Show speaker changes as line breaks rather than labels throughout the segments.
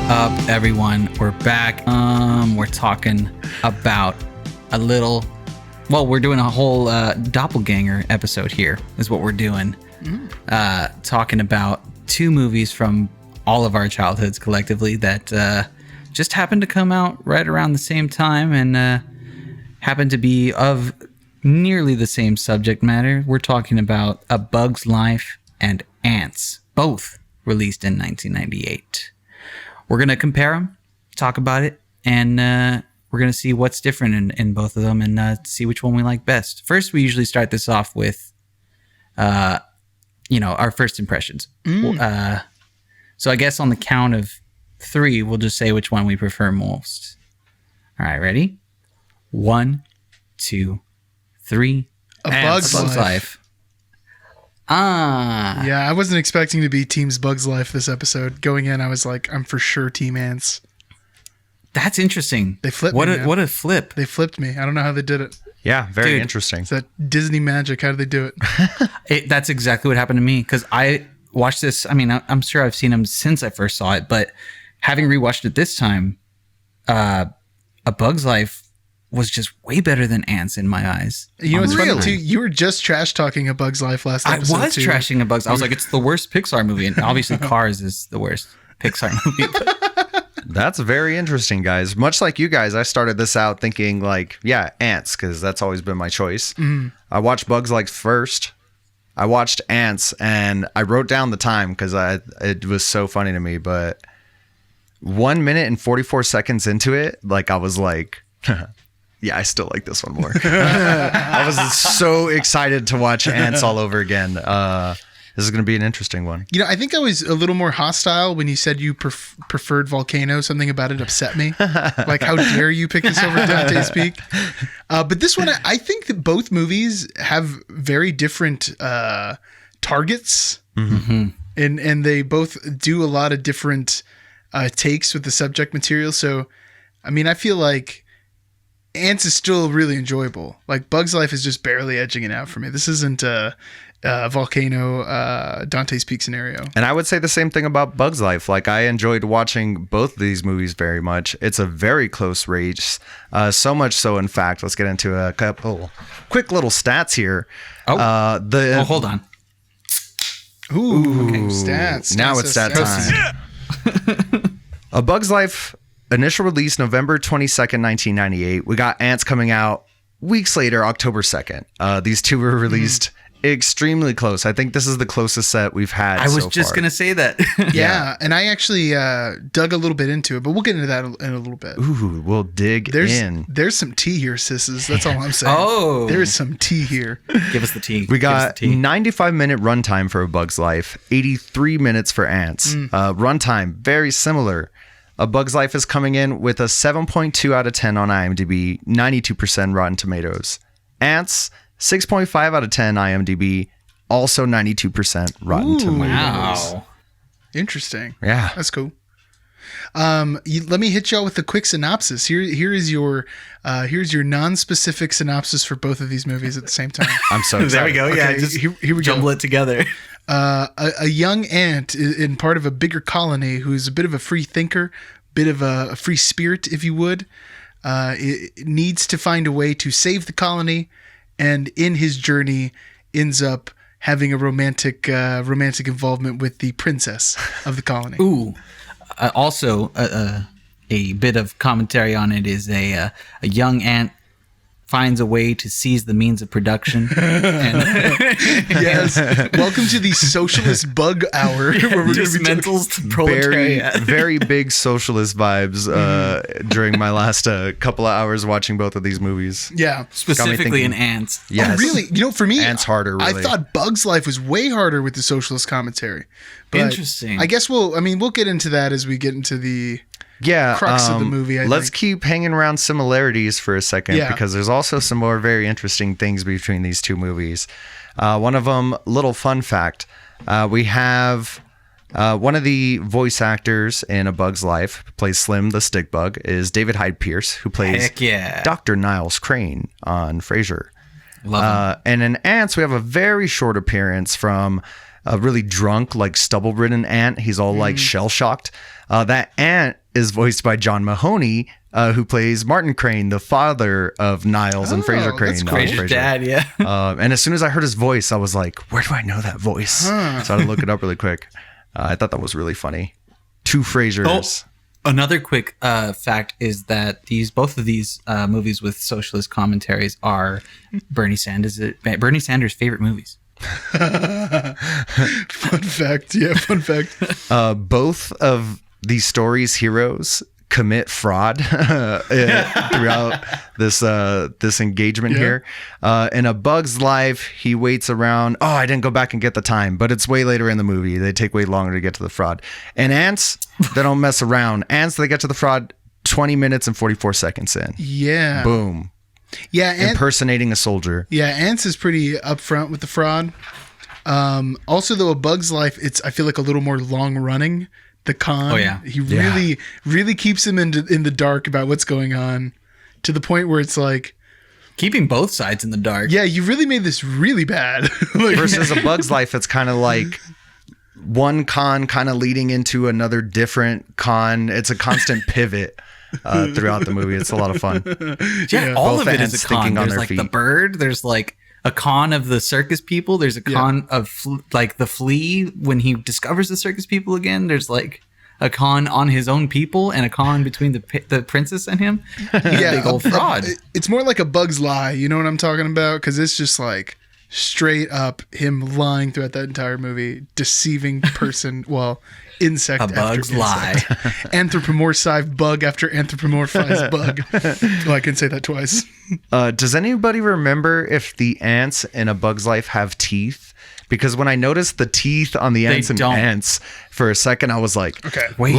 up, everyone? We're back. We're talking about we're doing a whole Doppelganger episode here is what we're doing. Talking about two movies from all of our childhoods collectively that just happened to come out right around the same time and happened to be of nearly the same subject matter. We're talking about A Bug's Life and Antz, both released in 1998. We're going to compare them, talk about it, and we're going to see what's different in both of them and see which one we like best. First, we usually start this off with, our first impressions. So I guess on the count of 3, we'll just say which one we prefer most. All right, ready? 1, 2, 3.
A Bug's Life. Yeah, I wasn't expecting to be Team's Bug's Life this episode. Going in, I was like, I'm for sure Team Antz.
That's interesting.
They flipped me.
What a flip.
They flipped me. I don't know how they did it.
Yeah, very interesting.
It's that Disney magic. How did they do it?
That's exactly what happened to me because I watched this. I mean, I'm sure I've seen them since I first saw it, but having rewatched it this time, A Bug's Life was just way better than Antz in my eyes.
You know what's funny too? You were just trash talking A Bug's Life last episode.
I was trashing A Bug's. I was like, it's the worst Pixar movie, and obviously Cars is the worst Pixar movie.
That's very interesting, guys. Much like you guys, I started this out thinking Antz, because that's always been my choice. I watched Bug's Life first. I watched Antz, and I wrote down the time because it was so funny to me. But 1 minute and 44 seconds into it, I was like, yeah, I still like this one more. I was so excited to watch Antz all over again. This is going to be an interesting one.
I think I was a little more hostile when you said you preferred Volcano. Something about it upset me. Like, how dare you pick this over Dante's Peak? But this one, I think that both movies have very different targets. Mm-hmm. And they both do a lot of different takes with the subject material. So, I mean, I feel like Antz is still really enjoyable. Like, Bug's Life is just barely edging it out for me. This isn't Volcano, Dante's Peak scenario.
And I would say the same thing about Bug's Life. Like, I enjoyed watching both of these movies very much. It's a very close race. So much so, in fact, let's get into a couple quick little stats here.
Hold on.
Ooh, okay. Stats.
Now it's stat time. A Bug's Life, initial release November 22nd, 1998. We got Antz coming out weeks later, October 2nd. These two were released extremely close. I think this is the closest set we've had.
I was just going to say that.
Yeah. And I actually dug a little bit into it, but we'll get into that in a little bit.
Ooh, we'll dig in.
There's some tea here, sisses. That's all I'm saying.
Oh.
There's some tea here.
Give us the tea.
We got 95-minute runtime for A Bug's Life, 83 minutes for Antz. Runtime, very similar. A Bug's Life is coming in with a 7.2 out of 10 on IMDb, 92% Rotten Tomatoes. Antz, 6.5 out of 10 IMDb, also 92% Rotten Tomatoes.
Wow.
Interesting.
Yeah.
That's cool. Let me hit y'all with a quick synopsis. Here's your non-specific synopsis for both of these movies at the same time.
I'm so excited.
There we go.
Okay,
Yeah, just
here we
jumble
go.
it together.
A young ant in part of a bigger colony who's a bit of a free thinker, bit of a free spirit, if you would, it needs to find a way to save the colony, and in his journey ends up having a romantic involvement with the princess of the colony.
Ooh. Also, a bit of commentary on it is a young ant finds a way to seize the means of production.
Yes. Welcome to the Socialist Bug Hour. Where we're
Dismantles the proletariat.
Very big socialist vibes during my last couple of hours watching both of these movies.
Yeah.
Specifically in Antz.
Yes.
Oh, really? For me,
Antz harder, really.
I thought Bug's Life was way harder with the socialist commentary. But
Interesting.
I guess we'll get into that as we get into the crux of the movie.
Let's keep hanging around similarities for a second, because there's also some more very interesting things between these two movies. One of them, little fun fact, we have one of the voice actors in A Bug's Life, who plays Slim the Stick Bug, is David Hyde Pierce, who plays
Heck yeah.
Dr. Niles Crane on Frasier.
Love him.
And in Antz, we have a very short appearance from a really drunk, like stubble-ridden ant. He's all like shell-shocked. That ant is voiced by John Mahoney, who plays Martin Crane, the father of Niles and Fraser Crane.
That's cool.
Fraser's dad, yeah.
And as soon as I heard his voice, I was like, where do I know that voice? So I had to look it up really quick. I thought that was really funny. Two Frasers.
Oh, another quick fact is that both of these movies with socialist commentaries are Bernie Sanders' favorite movies.
Fun fact. Yeah, fun fact.
Both of these stories' heroes commit fraud throughout this engagement here. In A Bug's Life, he waits around. Oh, I didn't go back and get the time, but it's way later in the movie. They take way longer to get to the fraud. And Antz, they don't mess around. Antz, they get to the fraud 20 minutes and 44 seconds in.
Yeah.
Boom.
Yeah.
Impersonating a soldier.
Yeah, Antz is pretty upfront with the fraud. Also, though, A Bug's Life, I feel like a little more long running. The con.
Oh, yeah.
He really keeps him in the dark about what's going on, to the point where it's like
Keeping both sides in the dark.
Yeah, you really made this really bad. Like,
versus A Bug's Life, it's kind of like one con kind of leading into another different con. It's a constant pivot throughout the movie. It's a lot of fun.
Yeah, all
Both
of it
ends
is a con.
thinking on
There's
their
like
feet.
the bird. There's like a con of the circus people. There's a con of like the flea when he discovers the circus people again. There's like a con on his own people and a con between the princess and him.
yeah,
big old fraud.
It's more like A Bug's Lie. You know what I'm talking about? Because it's just like straight up him lying throughout that entire movie, deceiving person. Well, insect.
A Bug's Lie.
Anthropomorphized bug after anthropomorphized bug. Well, I can say that twice.
Does anybody remember if the ants in A Bug's Life have teeth? Because when I noticed the teeth on the ants and
don't.
ants, for a second I was like,
Okay.
Wait.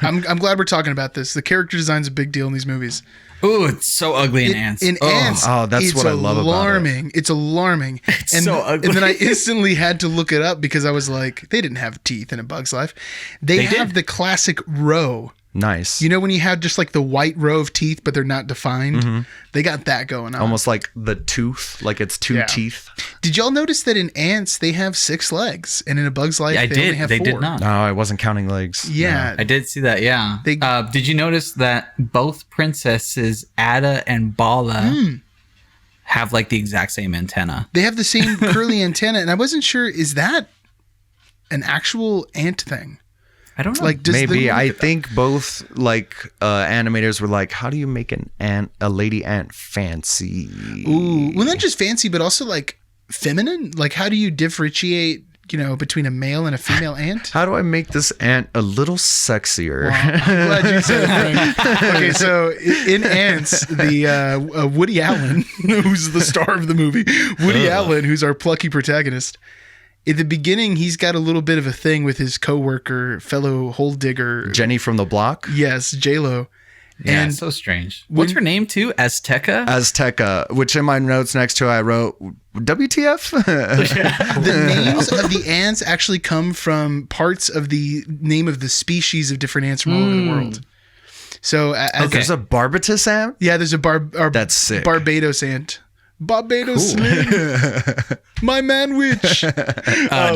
I'm glad we're talking about this. The character design's a big deal in these movies.
Ooh, it's so ugly in Ants.
In Antz,
Oh, that's
it's
what I love about it.
alarming. It's alarming.
It's so ugly.
And then I instantly had to look it up because I was like, they didn't have teeth in A Bug's Life. They have
did.
the classic row.
nice.
You know when you have just like the white row of teeth, but they're not defined? They got that going on.
Almost like the tooth, like it's two
Yeah.
teeth.
Did y'all notice that in Ants, they have 6 legs? And in A Bug's Life,
Yeah, I
they only
did.
have
They
4.
did not.
No, I wasn't counting legs.
Yeah.
I did see that, yeah.
They-
Did you notice that both princesses, Ada and Bala, have like the exact same antenna?
They have the same curly antenna. And I wasn't sure, is that an actual ant thing?
I don't know.
Like, does
Maybe.
the-
I think both like animators were like, how do you make a lady ant fancy?
Ooh, well, not just fancy, but also like feminine. Like, how do you differentiate, between a male and a female ant?
How do I make this ant a little sexier?
I'm glad you said it, Frank. Okay, so in Ants, the Woody Allen, who's the star of the movie, Woody Allen, who's our plucky protagonist. At the beginning, he's got a little bit of a thing with his coworker, fellow hole digger.
Jenny from the block?
Yes, J-Lo.
yeah,
And
it's so strange. What's her name too? Azteca?
Azteca, which in my notes next to it, I wrote, WTF?
the names of the ants actually come from parts of the name of the species of different ants from all over the world. So,
There's a Barbatus ant?
yeah, there's a
That's sick.
Barbados ant. Barbados Slim. My man witch.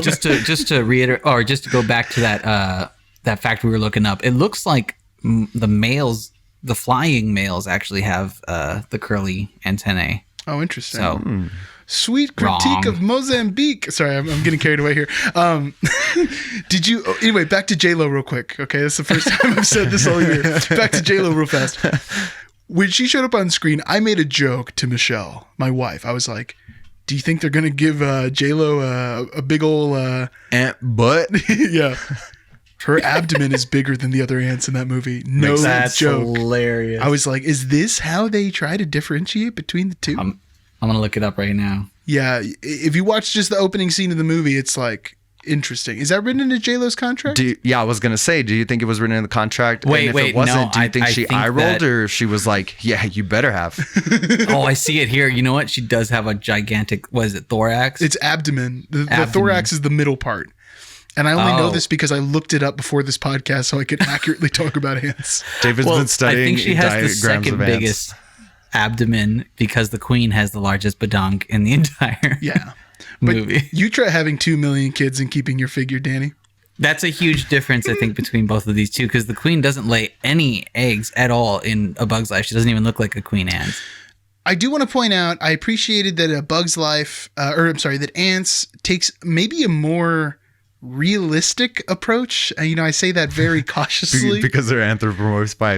Just to reiterate, or just to go back to that fact we were looking up, it looks like the flying males actually have the curly antennae.
Oh, interesting.
So
Sweet critique
Wrong.
of Mozambique. Sorry, I'm getting carried away here. Did you? Anyway, back to J-Lo real quick. Okay, that's the first time I've said this all year. Back to J-Lo real fast. When she showed up on screen, I made a joke to Michelle, my wife. I was like, "Do you think they're gonna give J-Lo a big ol'
Ant butt?
yeah?" Her abdomen is bigger than the other ants in that movie. No joke.
hilarious.
I was like, "Is this how they try to differentiate between the two?"
I'm gonna look it up right now.
Yeah, if you watch just the opening scene of the movie, it's like interesting. Is that written into J-Lo's contract?
I was going to say, do you think it was written in the contract?
Wait,
and if it wasn't,
no,
do you
I
think she
think
eye-rolled
that-
or she was like, yeah, you better have?
Oh, I see it here. You know what? She does have a gigantic, what is it, thorax?
It's abdomen. The
Abdomen.
thorax is the middle part. And I only know
Oh.
this because I looked it up before this podcast so I could accurately talk about ants.
David's been
I
studying
think she has the
diagrams
second
of ants.
biggest abdomen because the queen has the largest badonk in the entire.
Yeah.
movie.
You try having 2 million kids and keeping your figure, Danny.
That's a huge difference, I think, between both of these two, because the queen doesn't lay any eggs at all in A Bug's Life. She doesn't even look like a queen ant.
I do want to point out, I appreciated that A Bug's Life, that Antz takes maybe a more realistic approach. I say that very cautiously.
Because they're anthropomorphized by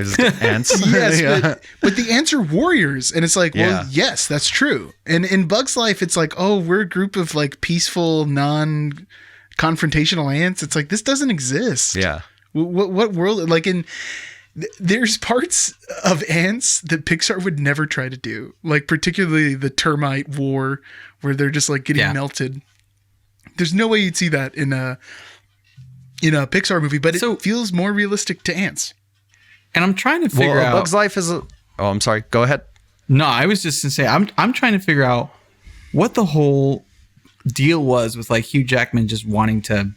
ants.
Yes, but the ants are warriors. And it's like, well, yes, that's true. And in Bug's Life, it's like, oh, we're a group of like peaceful, non-confrontational ants. It's like, this doesn't exist.
Yeah.
What world? Like there's parts of ants that Pixar would never try to do. Like particularly the termite war where they're just like getting melted. There's no way you'd see that in a Pixar movie, but it feels more realistic to ants.
And I'm trying to figure out.
Bug's Life is. I'm sorry. Go ahead.
No, I was just gonna say I'm trying to figure out what the whole deal was with like Hugh Jackman just wanting to.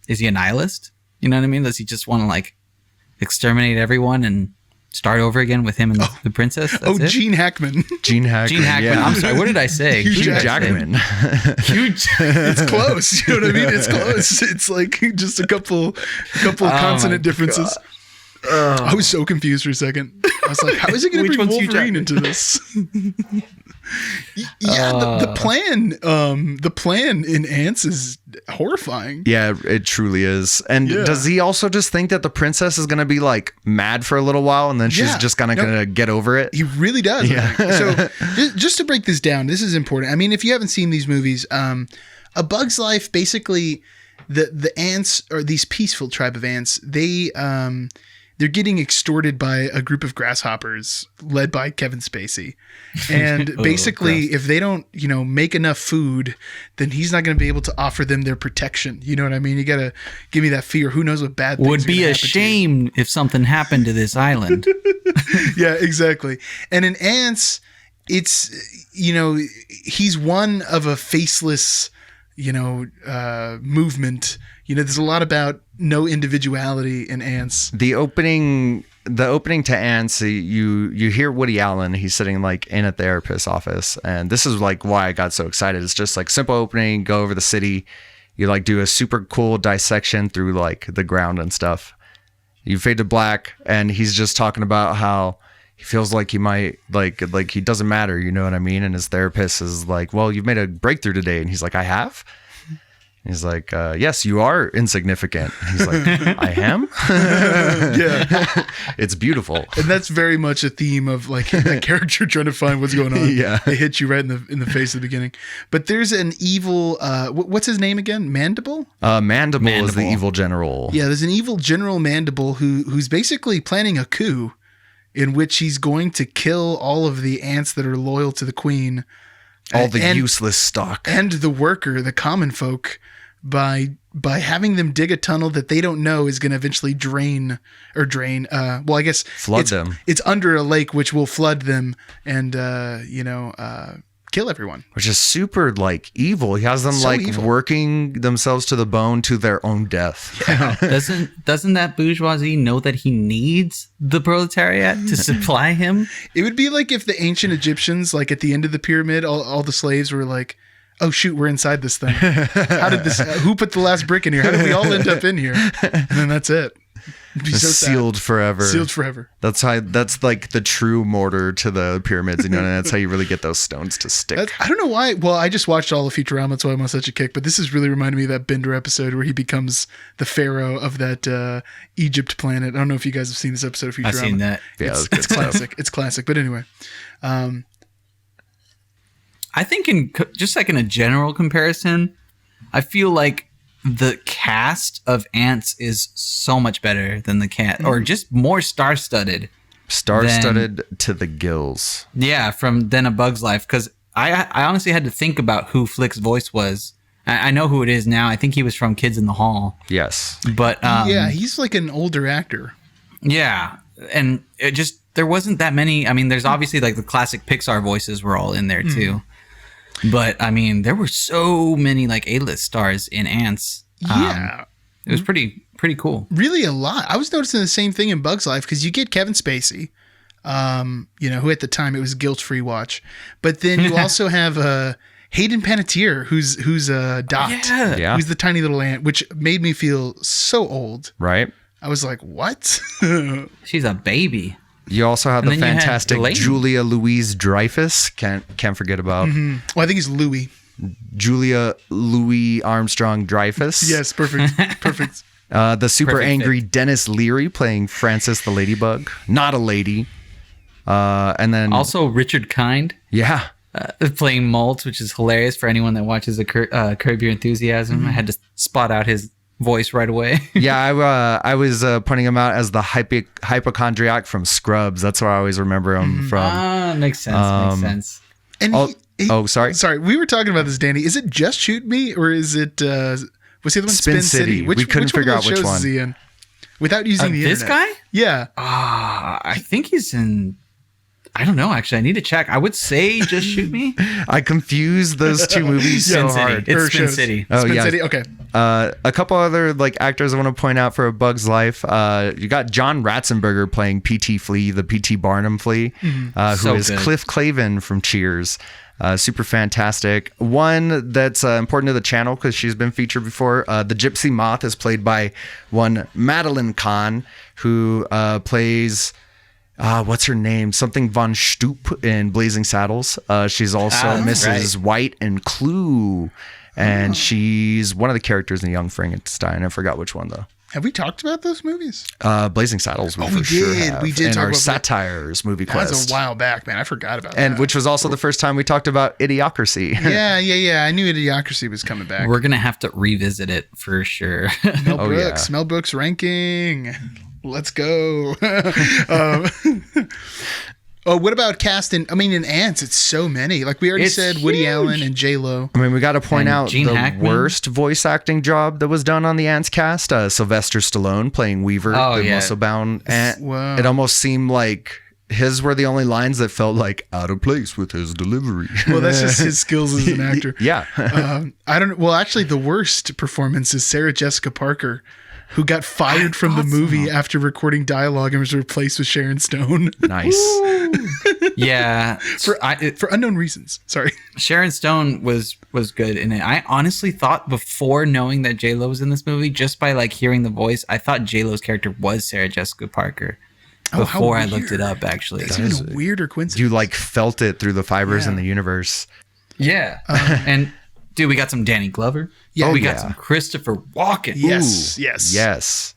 Is he a nihilist? You know what I mean? Does he just want to like exterminate everyone and start over again with him and the princess? That's it?
Gene Hackman.
Gene Hackman.
Yeah. I'm sorry. What did I say?
Hugh Jackman.
It's close. You know what I mean? It's close. It's like just a couple consonant differences. I was so confused for a second. I was like, how is it going to bring Wolverine into this? The plan in Antz is horrifying.
Yeah, it truly is. And does he also just think that the princess is going to be like mad for a little while and then she's just going to get over it?
He really does. Yeah. So just to break this down, this is important. I mean, if you haven't seen these movies, A Bug's Life, basically the ants, or these peaceful tribe of ants, they're getting extorted by a group of grasshoppers led by Kevin Spacey. And basically, if they don't, make enough food, then he's not going to be able to offer them their protection. You know what I mean? You got to give me that fear. Who knows what bad things
would be a shame if something happened to this island.
Yeah, exactly. And in Antz, it's, he's one of a faceless, movement. There's a lot about no individuality in Antz.
The opening to Antz, you hear Woody Allen. He's sitting like in a therapist's office, and this is like why I got so excited. It's just like simple opening, go over the city. You like do a super cool dissection through like the ground and stuff. You fade to black, and he's just talking about how he feels like he might like he doesn't matter. You know what I mean? And his therapist is like, "Well, you've made a breakthrough today," and he's like, "I have." He's like, yes, you are insignificant. He's like, I am?
Yeah.
It's beautiful.
And that's very much a theme of like that character trying to find what's going on.
Yeah.
They hit you right in the face at the beginning. But there's an evil, what's his name again? Mandible?
Mandible is the evil general.
Yeah, there's an evil General Mandible who's basically planning a coup in which he's going to kill all of the ants that are loyal to the queen.
All the useless stock.
And the worker, the common folk, by having them dig a tunnel that they don't know is going to eventually flood
them.
It's under a lake, which will flood them and, kill everyone.
Which is super like evil. He has them working themselves to the bone to their own death.
Yeah. Doesn't that bourgeoisie know that he needs the proletariat to supply him?
It would be like if the ancient Egyptians, like at the end of the pyramid, all the slaves were like, oh shoot, we're inside this thing. How did this? Who put the last brick in here? How did we all end up in here? And then that's it. It'd be so
sealed forever.
Sealed forever.
That's like the true mortar to the pyramids. And that's how you really get those stones to stick.
I don't know why. Well, I just watched all of Futurama, that's why I'm on such a kick. But this is really reminding me of that Bender episode where he becomes the pharaoh of that Egypt planet. I don't know if you guys have seen this episode of Futurama.
I've seen that.
Yeah,
it's classic. It's classic. But anyway.
I think in a general comparison, I feel like the cast of Antz is so much better than the cat, or just more star-studded.
Star-studded to the gills.
Yeah, than A Bug's Life, because I honestly had to think about who Flick's voice was. I know who it is now. I think he was from Kids in the Hall.
Yes.
But
yeah, he's like an older actor.
Yeah, and it just there wasn't that many. I mean, there's obviously like the classic Pixar voices were all in there too. But I mean, there were so many like A-list stars in Antz.
Yeah,
it was pretty cool.
Really, a lot. I was noticing the same thing in Bug's Life because you get Kevin Spacey, who at the time it was a guilt-free watch, but then you also have Hayden Panettiere, who's Dot,
Yeah.
who's the tiny little ant, which made me feel so old.
Right.
I was like, what?
She's a baby.
You also have
And
the
then you had
fantastic
Delaney.
Julia Louise-Dreyfus. Can't forget about
Well, I think it's Louis.
Julia Louis Armstrong Dreyfus.
Yes, perfect.
The super
Perfect
angry Dennis Leary playing Francis the Ladybug. Not a lady. And then
Also, Richard Kind
yeah.
playing Maltz, which is hilarious for anyone that watches Curb Your Enthusiasm. I had to spot out his voice right away.
Yeah, I was pointing him out as the hypochondriac from Scrubs. That's where I always remember him from.
Makes sense.
And
Sorry.
sorry, we were talking about this, Danny. Is it just Shoot Me, or is it what's the other one?
Spin City. We couldn't figure out which one.
Is he in? Without using the
This
internet.
guy?
Yeah.
I think he's in. I don't know. Actually, I need to check. I would say Just Shoot Me.
I confused those two movies so
Spin City.
hard.
It's
Or
Spin
shows.
City.
Oh,
Spin
yeah.
City. Okay.
A couple other like actors I want to point out for A Bug's Life. You got John Ratzenberger playing P.T. Flea, the P.T. Barnum Flea, who
So
is
good.
Cliff Clavin from Cheers. Super fantastic. One that's important to the channel because she's been featured before. The Gypsy Moth is played by one Madeline Kahn, who plays. What's her name? Something von Stoop in Blazing Saddles. She's also Mrs. White in Clue. And she's one of the characters in Young Frankenstein. I forgot which one, though.
Have we talked about those movies?
Blazing Saddles,
we
for sure
did.
have.
We did
in
talk
our
about
Satires movie
That was
quest.
a while back, man. I forgot about
And
that.
which was also the first time we talked about Idiocracy.
Yeah. I knew Idiocracy was coming back.
We're gonna have to revisit it for sure.
Mel Brooks ranking. Let's go. What about cast in Antz? It's so many. Like we already
It's
said, Woody
huge.
Allen and J-Lo.
I mean, we got to point
And
out
Gene
the
Hackman.
worst voice acting job that was done on the Antz cast. Sylvester Stallone playing Weaver,
Oh,
the
yeah.
muscle-bound ant.
Wow.
It almost seemed like his were the only lines that felt like out of place with his delivery.
Well, that's just his skills as an actor.
Yeah.
I don't. Well, actually, the worst performance is Sarah Jessica Parker, who got fired from the movie after recording dialogue and was replaced with Sharon Stone
Nice.
Yeah,
for unknown reasons. Sorry.
Sharon Stone was good in it. I honestly thought before knowing that J Lo was in this movie, just by like hearing the voice, I thought J Lo's character was Sarah Jessica Parker.
Oh, how
Before I looked
weird.
it up, actually.
That's even a weirder coincidence.
You like felt it through the fibers
Yeah.
in the universe.
Yeah, and dude, we got some Danny Glover.
Yeah.
we
Oh,
got
yeah.
some Christopher Walken.
Yes.
Ooh,
Yes.
Yes.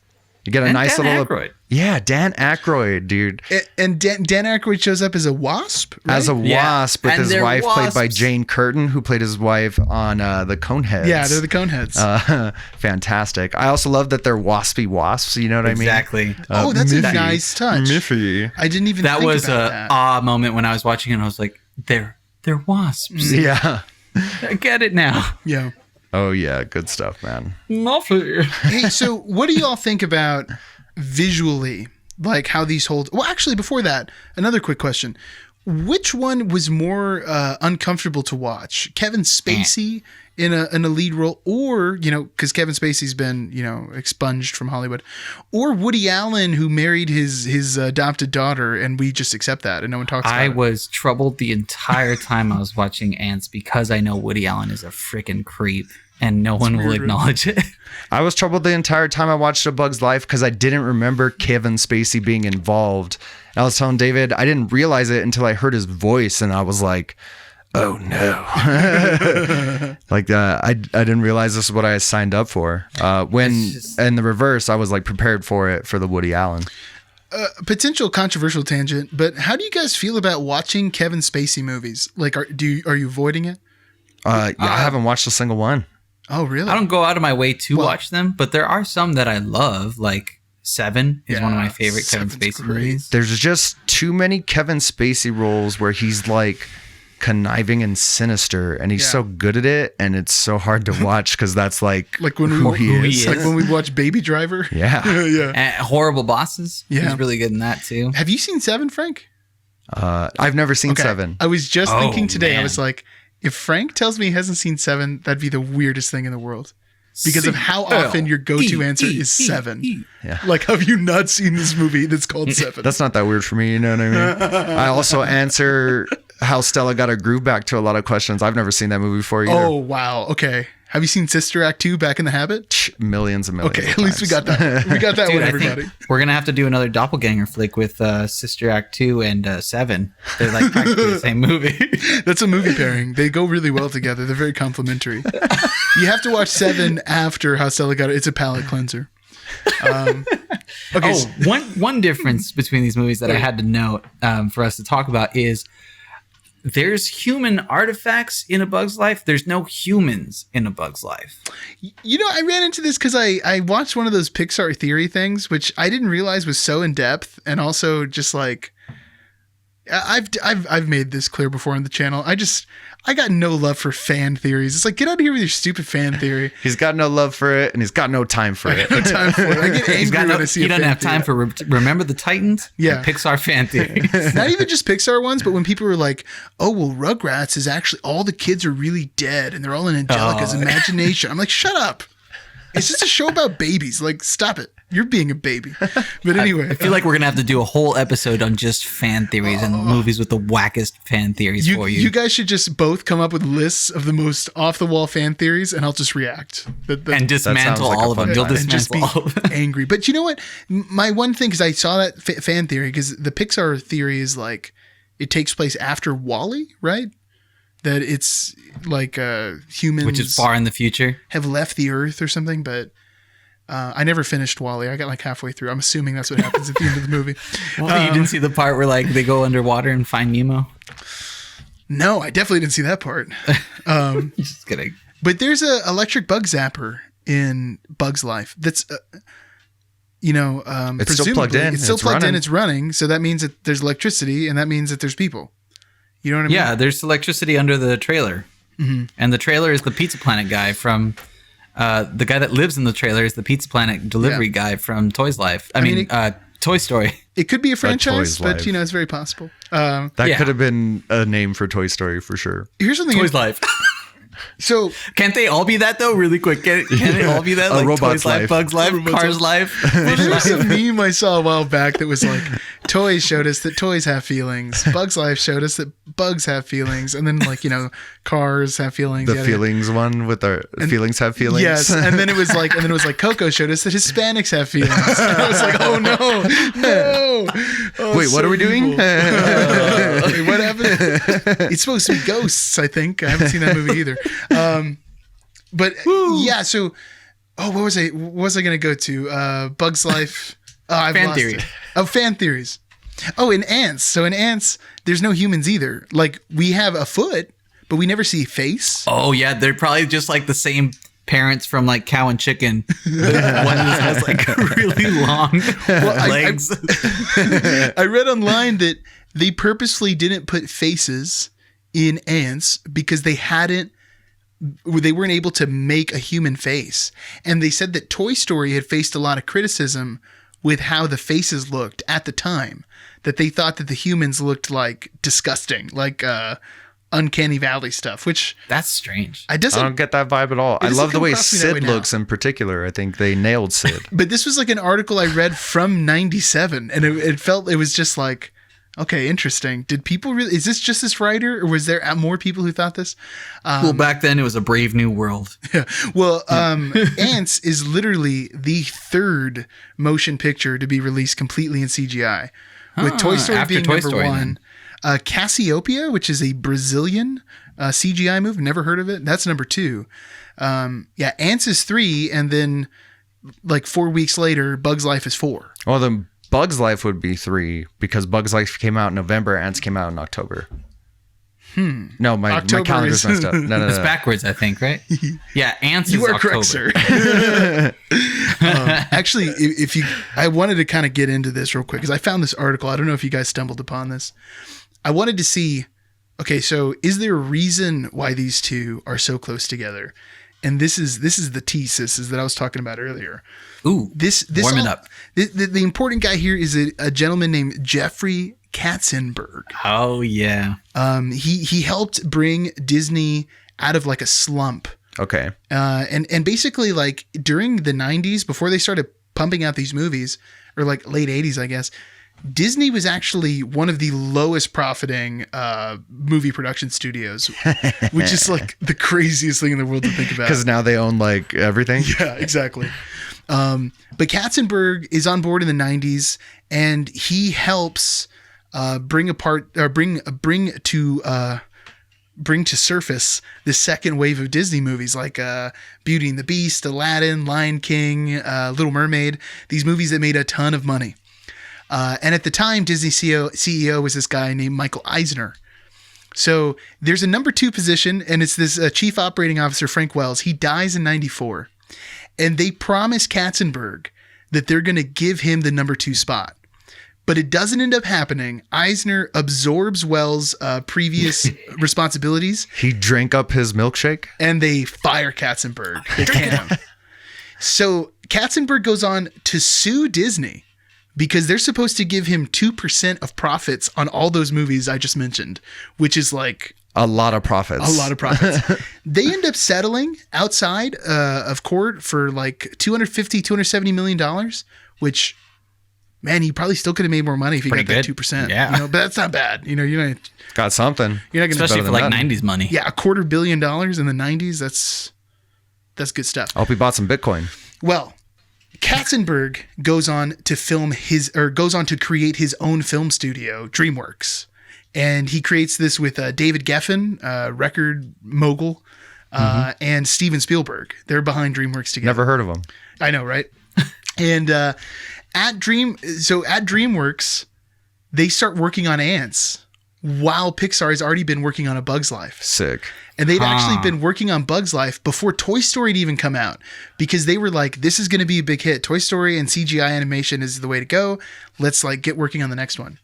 You get a
And
nice
Dan
little.
Aykroyd.
Yeah, Dan Aykroyd, dude.
And Dan Aykroyd shows up as a wasp, right?
As a
Yeah.
wasp with
And
his
they're
wife, played by
wasps.
Jane Curtin, who played his wife on the Coneheads.
Yeah, they're the Coneheads.
Fantastic. I also love that they're waspy wasps. You know what I mean?
Exactly.
Oh, that's a
Miffy.
nice touch.
Miffy.
I didn't even
That
think
was
about
a
that.
ah moment when I was watching it. And I was like, they're wasps.
Yeah.
I get it now.
Yeah.
Oh yeah, good stuff, man.
Muffy.
Hey, so what do y'all think about visually, like how these hold? Well, actually, before that, another quick question: which one was more uncomfortable to watch? Kevin Spacey in a lead role, or because Kevin Spacey's been expunged from Hollywood, or Woody Allen, who married his adopted daughter, and we just accept that and no one talks about
I
it.
was troubled the entire time I was watching Antz because I know Woody Allen is a freaking creep and no one will
weird, right?
acknowledge it.
I was troubled the entire time I watched A Bug's Life because I didn't remember Kevin Spacey being involved. I was telling David I didn't realize it until I heard his voice, and I was like, "Oh no!" I didn't realize this is what I signed up for. When in the reverse, I was like prepared for it for the Woody Allen.
Potential controversial tangent, but how do you guys feel about watching Kevin Spacey movies? Like, are you avoiding it?
I haven't watched a single one.
Oh, really?
I don't go out of my way to
Well-
watch them, but there are some that I love, like Seven is one of my favorite Kevin
Seven's
Spacey
great.
movies.
There's just too many Kevin Spacey roles where he's like conniving and sinister, and he's
Yeah.
so good at it, and it's so hard to watch because that's like
when
who he is.
Like when we watch Baby Driver.
Yeah.
Yeah.
And Horrible Bosses.
Yeah.
He's really good in that too.
Have you seen Seven, Frank?
I've never seen Seven.
I was just
Oh,
thinking today. I
man.
was like, if Frank tells me he hasn't seen Seven, that'd be the weirdest thing in the world. Because of how often your go-to answer is Seven.
Yeah.
Like, have you not seen this movie that's called Seven?
That's not that weird for me, you know what I mean? I also answer how Stella got her groove back to a lot of questions. I've never seen that movie before either.
Oh, wow. Okay. Have you seen Sister Act 2, Back in the Habit?
Millions and millions.
Okay, at least we got that. We got that
Dude,
one,
I
everybody.
think we're gonna have to do another doppelganger flick with Sister Act 2 and 7. They're like practically the same movie.
That's a movie pairing. They go really well together. They're very complimentary. You have to watch 7 after How Stella Got It. It's a palate cleanser. Okay.
One difference between these movies that I had to note for us to talk about is there's human artifacts in A Bug's Life. There's no humans in A Bug's Life.
You know, I ran into this because I watched one of those Pixar theory things, which I didn't realize was so in depth, and also just like I've made this clear before on the channel. I got no love for fan theories. It's like, get out of here with your stupid fan theory.
He's got no love for it, and he's got no time for it.
No time for it. I get angry when I see
he
a
doesn't
fan
have time
theory.
for Remember the Titans?
Yeah.
And Pixar fan theories.
Not even just Pixar ones, but when people were like, oh, well, Rugrats is actually, all the kids are really dead and they're all in Angelica's imagination. I'm like, shut up. It's just a show about babies. Like, stop it. You're being a baby. But anyway.
I feel like we're going to have to do a whole episode on just fan theories and movies with the wackest fan theories for you.
You guys should just both come up with lists of the most off-the-wall fan theories, and I'll just react.
And dismantle
like
all of them. You'll
and just
dismantle all of them.
be angry. But you know what? My one thing, because I saw that fan theory, because the Pixar theory is like, it takes place after WALL-E, right? That it's like humans,
Which is far in the future,
have left the Earth or something. But I never finished WALL-E. I got like halfway through. I'm assuming that's what happens at the end of the movie.
Well, you didn't see the part where like they go underwater and find Nemo?
No, I definitely didn't see that part.
Just kidding.
But there's a electric bug zapper in Bug's Life that's
It's still plugged in.
It's still
It's
plugged in.
running.
It's running. So that means that there's electricity, and that means that there's people. You know what I mean?
Yeah, there's electricity under the trailer.
Mm-hmm.
And the trailer is the Pizza Planet guy from... the guy that lives in the trailer is the Pizza Planet delivery guy from Toys Life. I mean, Toy Story.
It could be a franchise,
Toys
but
Life.
it's very possible.
That
Yeah.
could have been a name for Toy Story for sure.
Here's something.
Toys Life.
So
Can't they all be that though? Really quick. Can they all be that?
A
Like
robot's
Toys Life,
life.
Bugs Life,
Robot's
Cars Life.
well, there was a meme I saw a while back that was like, toys showed us that toys have feelings. Bugs Life showed us that bugs have feelings, and then like cars have feelings.
The
yada, yada.
feelings one with our feelings have feelings.
Yes, and then it was like Coco showed us that Hispanics have feelings. And I was like, oh no. Oh,
Wait, what
so
are we doing?
evil. Wait, what happened? It's supposed to be ghosts, I think. I haven't seen that movie either. But yeah, so what was I going to go to? Bug's Life. Oh, I've
Fan
lost
theory.
it. Oh, fan theories. Oh, in Antz. So in Antz, there's no humans either. Like we have a foot, but we never see a face.
Oh yeah, they're probably just like the same parents from like Cow and Chicken. The one that has like really long legs.
I read online that they purposely didn't put faces in Antz because they weren't able to make a human face. And they said that Toy Story had faced a lot of criticism with how the faces looked at the time, that they thought that the humans looked like disgusting, like Uncanny Valley stuff, which
That's strange.
I don't get that vibe at all. I
doesn't
love the
come
way
across me that way
Sid
now.
looks in particular. I think they nailed Sid.
But this was like an article I read from 97, and it was just like, okay, interesting. Did people really, is this just this writer, or was there more people who thought this?
Well, back then it was a brave new world.
Yeah. Well, Antz is literally the third motion picture to be released completely in CGI, with Toy Story
after
being
Toy
number
Story,
one. Cassiopeia, which is a Brazilian CGI movie, never heard of it. That's number 2. Antz is 3, and then like 4 weeks later, Bug's Life is 4.
Well, then Bug's Life would be 3 because Bug's Life came out in November, Antz came out in October. No, my
October
calendar's
is-
messed up. No.
It's backwards, I think, right? Yeah, Antz
You
is
are
October.
correct, sir. Actually, I wanted to kind of get into this real quick because I found this article. I don't know if you guys stumbled upon this. I wanted to see, okay, so is there a reason why these two are so close together? And this is the thesis that I was talking about earlier.
Ooh,
This
warming up.
The important guy here is a gentleman named Jeffrey Katzenberg.
Oh yeah.
He helped bring Disney out of like a slump.
Okay.
And basically like during the 90s, before they started pumping out these movies, or like late 80s, I guess, Disney was actually one of the lowest profiting movie production studios, which is like the craziest thing in the world to think about.
Because now they own like everything.
Yeah, exactly. But Katzenberg is on board in the 90s, and he helps bring to surface the second wave of Disney movies like Beauty and the Beast, Aladdin, Lion King, Little Mermaid, these movies that made a ton of money. And at the time, Disney CEO was this guy named Michael Eisner. So there's a number 2 position, and it's this chief operating officer, Frank Wells. He dies in 94. And they promise Katzenberg that they're going to give him the number 2 spot. But it doesn't end up happening. Eisner absorbs Wells' previous responsibilities.
He drank up his milkshake?
And they fire Katzenberg. They can him. So Katzenberg goes on to sue Disney because they're supposed to give him 2% of profits on all those movies I just mentioned, which is like...
a lot of profits.
A lot of profits. They end up settling outside of court for like $270 million, which... man, he probably still could have made more money if he got that 2%.
Yeah.
But that's not bad. You're not...
Got something.
You're not going to...
Especially for like 90s money.
Yeah, $250 million in the 90s. That's good stuff.
I hope he bought some Bitcoin.
Well, Katzenberg goes on to create his own film studio, DreamWorks. And he creates this with David Geffen, record mogul, and Steven Spielberg. They're behind DreamWorks together.
Never heard of him.
I know, right? And at DreamWorks, they start working on Antz while Pixar has already been working on A Bug's Life.
Sick.
And they'd actually been working on Bug's Life before Toy Story had even come out, because they were like, this is going to be a big hit. Toy Story and CGI animation is the way to go. Let's like get working on the next one.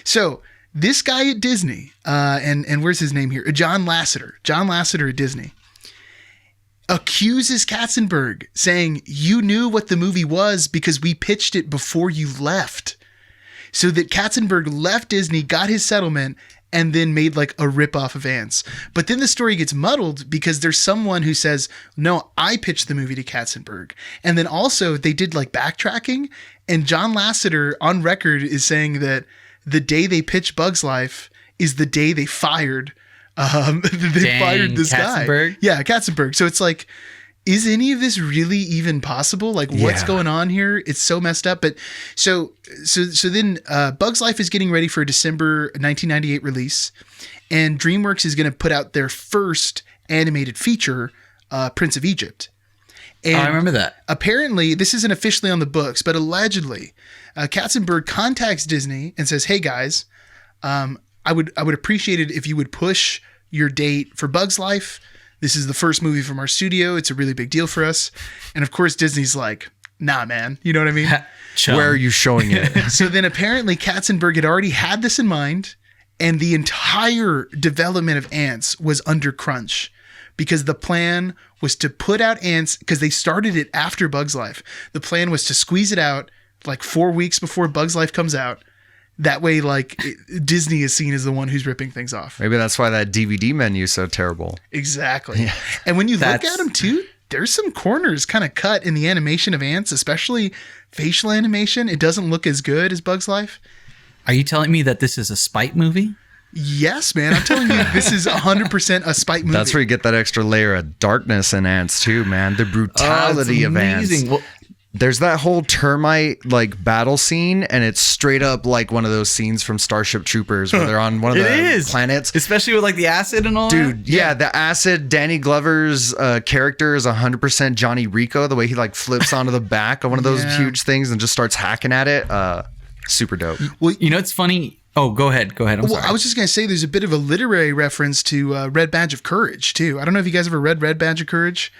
So this guy at Disney, and where's his name here? John Lasseter at Disney, accuses Katzenberg, saying, you knew what the movie was because we pitched it before you left. So that Katzenberg left Disney, got his settlement, and then made like a ripoff of Antz. But then the story gets muddled because there's someone who says, no, I pitched the movie to Katzenberg. And then also they did like backtracking, and John Lasseter on record is saying that the day they pitched Bug's Life is the day they fired fired this
Katzenberg?
guy. Yeah, Katzenberg. So it's like, is any of this really even possible? Like, what's going on here? It's so messed up. But so then Bug's Life is getting ready for a December 1998 release, and DreamWorks is going to put out their first animated feature, Prince of Egypt. And
I remember that.
Apparently, this isn't officially on the books, but allegedly, Katzenberg contacts Disney and says, "Hey guys, I would appreciate it if you would push your date for Bug's Life. This is the first movie from our studio. It's a really big deal for us." And of course, Disney's like, nah, man. You know what I mean?
Where are you showing it?
So then apparently Katzenberg had already had this in mind, and the entire development of Antz was under crunch, because the plan was to put out Antz, because they started it after Bug's Life. The plan was to squeeze it out like 4 weeks before Bug's Life comes out. That way, like, Disney is seen as the one who's ripping things off.
Maybe that's why that DVD menu is so terrible.
Exactly. Yeah. And when you look at them too, there's some corners kind of cut in the animation of Antz, especially facial animation. It doesn't look as good as Bug's Life.
Are you telling me that this is a spite movie?
Yes, man. I'm telling you, this is 100% a spite movie.
That's where you get that extra layer of darkness in Antz too, man. The brutality of Antz. Well, there's that whole termite like battle scene, and it's straight up like one of those scenes from Starship Troopers where they're on one of the planets.
Especially with like the acid and all
that.
Dude,
yeah, the acid. Danny Glover's character is 100% Johnny Rico, the way he like flips onto the back of one of those huge things and just starts hacking at it. Super dope.
Well, you know, it's funny. Oh, go ahead. I'm sorry.
I was just going to say there's a bit of a literary reference to Red Badge of Courage too. I don't know if you guys ever read Red Badge of Courage.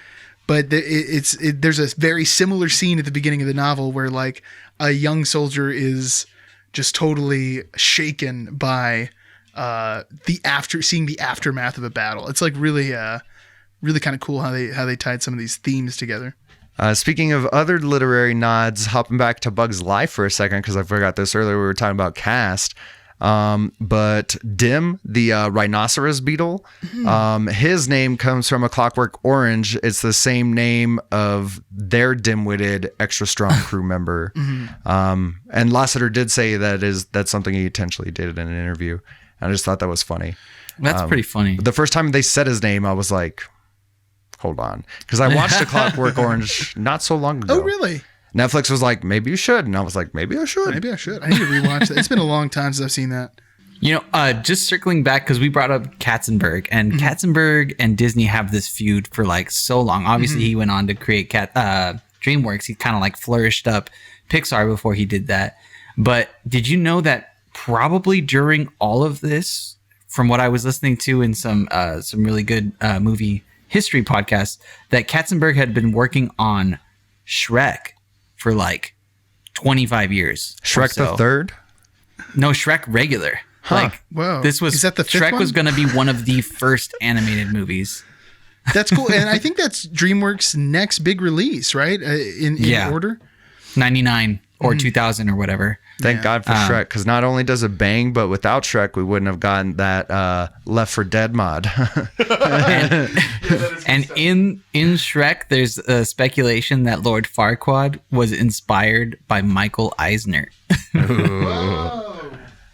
But there's a very similar scene at the beginning of the novel where like a young soldier is just totally shaken by seeing the aftermath of a battle. It's like really kind of cool how they tied some of these themes together.
Speaking of other literary nods, hopping back to Bug's Life for a second, because I forgot this earlier. We were talking about cast. But Dim, the rhinoceros beetle, his name comes from A Clockwork Orange. It's the same name of their dim-witted, extra strong crew member. And Lasseter did say that's something he intentionally did in an interview. I just thought that was funny.
That's pretty funny.
The first time they said his name, I was like, hold on. Because I watched A Clockwork Orange not so long ago.
Oh, really?
Netflix was like, maybe you should. And I was like, maybe I should.
Maybe I should. I need to rewatch that. It's been a long time since I've seen that.
Just circling back, because we brought up Katzenberg, and Katzenberg and Disney have this feud for like so long. Obviously, he went on to create DreamWorks. He kind of like flourished up Pixar before he did that. But did you know that probably during all of this, from what I was listening to in some really good movie history podcasts, that Katzenberg had been working on Shrek for like 25 years.
Shrek the third?
No, Shrek regular. Like,
Whoa.
This was
Is that the fifth
Shrek
one?
was going to be one of the first animated movies.
That's cool. And I think that's DreamWorks' next big release, right? In order?
99 or 2000 or whatever.
Thank God for Shrek, because not only does it bang, but without Shrek, we wouldn't have gotten that Left 4 Dead mod.
And in Shrek, there's a speculation that Lord Farquaad was inspired by Michael Eisner.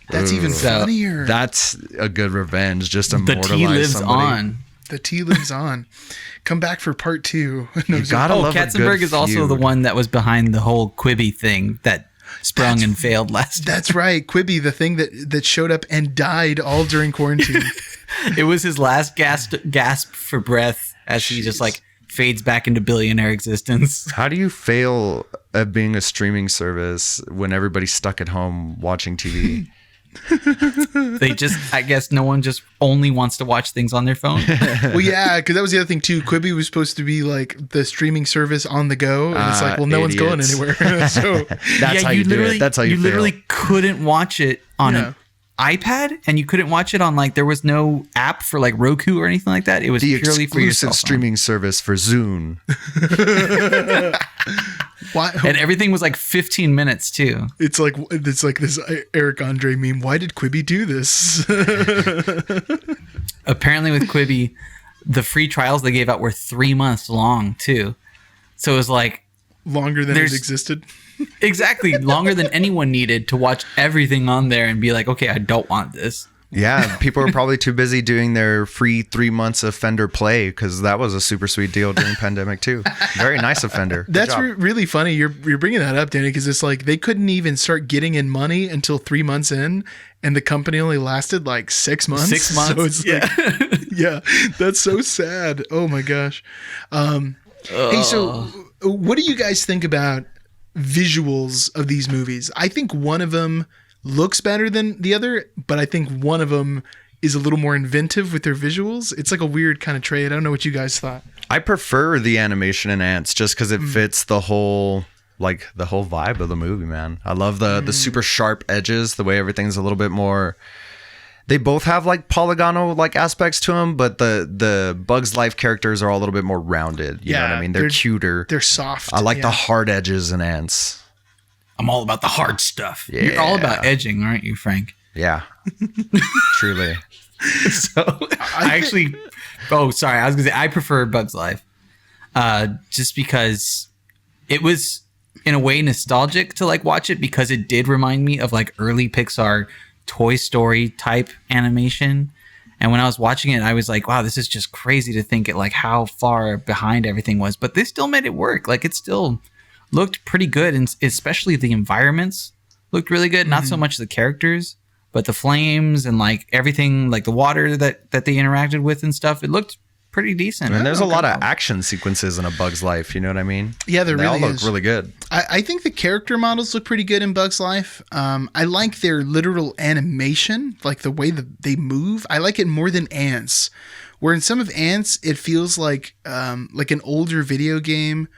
That's even funnier.
That's a good revenge, just
The
immortalize
tea lives
somebody.
on.
The tea lives on. Come back for part 2.
You gotta love a
Katzenberg
good
is also the
feud.
one that was behind the whole Quibi thing that sprung and failed last time.
That's right. Quibi, the thing that showed up and died all during quarantine.
It was his last gasp for breath as he just like fades back into billionaire existence.
How do you fail at being a streaming service when everybody's stuck at home watching TV?
I guess no one just only wants to watch things on their phone.
Well, yeah, because that was the other thing too. Quibi was supposed to be like the streaming service on the go, and it's like, well, no one's going
idiots.
anywhere. So
That's how you do it. That's how you fail.
literally couldn't watch it on an iPad, and you couldn't watch it on like there was no app for like Roku or anything like that. It was
The
purely for your
exclusive
cell phone.
streaming service for Zune.
why?
And everything was like 15 minutes too.
It's like this Eric Andre meme. Why did Quibi do this?
Apparently with Quibi, the free trials they gave out were 3 months long too. So it was like
Longer than it existed.
exactly longer than anyone needed to watch everything on there and be like, okay, I don't want this.
Yeah, people are probably too busy doing their free 3 months of Fender Play, because that was a super sweet deal during pandemic too. Very nice of Fender. Good
That's
job.
really funny. You're bringing that up, Danny, because it's like they couldn't even start getting in money until 3 months in, and the company only lasted like 6 months.
6 months.
So it's like, yeah, that's so sad. Oh my gosh. Hey, so what do you guys think about visuals of these movies? I think one of them looks better than the other, but I think one of them is a little more inventive with their visuals. It's like a weird kind of trade. I don't know what you guys thought.
I prefer the animation in Antz just because it fits the whole vibe of the movie, man. I love the super sharp edges, the way everything's a little bit more. They both have like polygonal like aspects to them, but the Bugs Life characters are all a little bit more rounded. You know what I mean? They're cuter.
They're soft.
I like the hard edges in Antz.
I'm all about the hard stuff.
Yeah.
You're all about edging, aren't you, Frank?
Yeah, truly.
So I actually, I was gonna say I prefer Bugs Life, just because it was in a way nostalgic to like watch it, because it did remind me of like early Pixar Toy Story type animation. And when I was watching it, I was like, wow, this is just crazy to think it like how far behind everything was, but they still made it work. Like it still looked pretty good, and especially the environments looked really good. Not so much the characters, but the flames and like everything, like the water that they interacted with and stuff. It looked pretty decent.
And there's a lot of action sequences in A Bug's Life. You know what I mean?
Yeah,
they
really
all look
is.
really good.
I think the character models look pretty good in Bugs Life. I like their literal animation, like the way that they move. I like it more than Antz, where in some of Antz, it feels like an older video game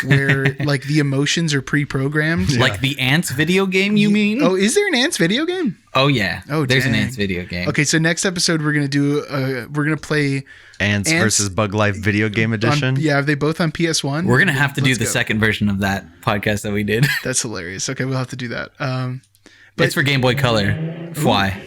where like the emotions are pre-programmed.
Like the Antz video game, you mean?
Oh, is there an Antz video game?
Oh yeah.
Oh,
there's
dang.
an Antz video game.
Okay, so next episode we're gonna play
Antz versus Bug Life video game edition.
are they both on PS1?
We're gonna have to do
Let's
the
go.
second version of that podcast that we did.
That's hilarious. Okay, we'll have to do that.
It's for Game Boy Color. Why?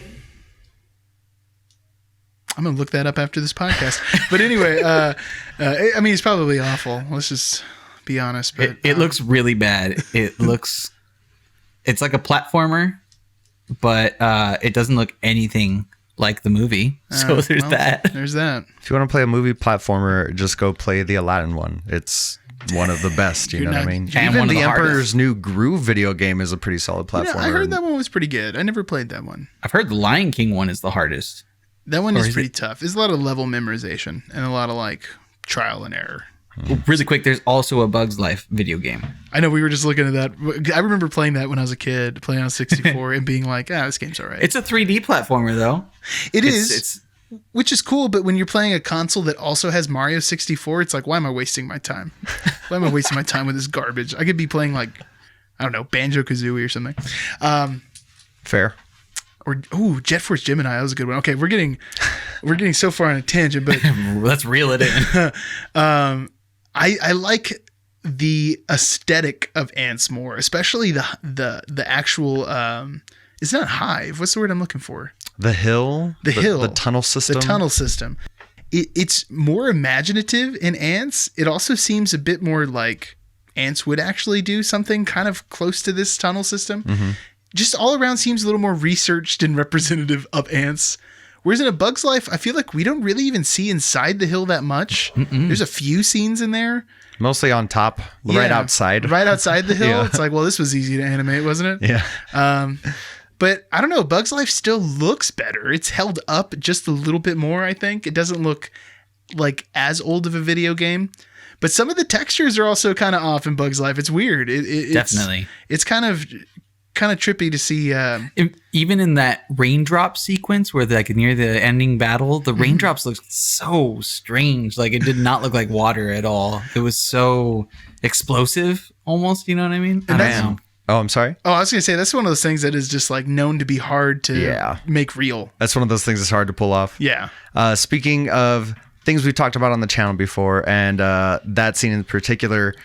I'm gonna look that up after this podcast. But anyway, I mean, it's probably awful. Let's just be honest. But
It looks really bad. It's like a platformer, but it doesn't look anything like the movie. So there's that.
There's that.
If you want to play a movie platformer, just go play the Aladdin one. It's one of the best. You know what I mean?
And
Even
one of
the
the
Emperor's
hardest.
New Groove video game is a pretty solid platformer.
I heard that one was pretty good. I never played that one.
I've heard the Lion King one is the hardest.
That one
Or
is
is
pretty tough. There's a lot of level memorization and a lot of like trial and error.
Really quick, there's also a Bug's Life video game.
I know we were just looking at that. I remember playing that when I was a kid, playing on 64 and being like, this game's all right.
It's a 3D platformer, though.
It's which is cool, but when you're playing a console that also has Mario 64, it's like, why am I wasting my time? Why am I wasting my time with this garbage? I could be playing like, I don't know, Banjo-Kazooie or something.
Fair.
Or Jet Force Gemini, that was a good one. Okay, we're getting so far on a tangent, but
Let's reel it in.
I like the aesthetic of Antz more, especially the actual it's not hive. What's the word I'm looking for?
The hill. The tunnel system.
The tunnel system. It's more imaginative in Antz. It also seems a bit more like Antz would actually do something kind of close to this tunnel system.
Mm-hmm.
Just all around seems a little more researched and representative of Antz. Whereas in A Bug's Life, I feel like we don't really even see inside the hill that much. There's a few scenes in there.
Mostly on top, right outside.
Right outside the hill.
Yeah.
It's like, well, this was easy to animate, wasn't it?
Yeah.
But I don't know. Bug's Life still looks better. It's held up just a little bit more, I think. It doesn't look like as old of a video game. But some of the textures are also kind of off in Bug's Life. It's weird.
Definitely.
It's kind of trippy to see.
Even in that raindrop sequence where like near the ending battle, the raindrops looked so strange. Like it did not look like water at all. It was so explosive almost, you know what I mean? I don't know.
Oh, I'm sorry?
Oh, I was going to say, that's one of those things that is just like known to be hard to make real.
That's one of those things that's hard to pull off.
Yeah.
Speaking of things we've talked about on the channel before, and that scene in particular,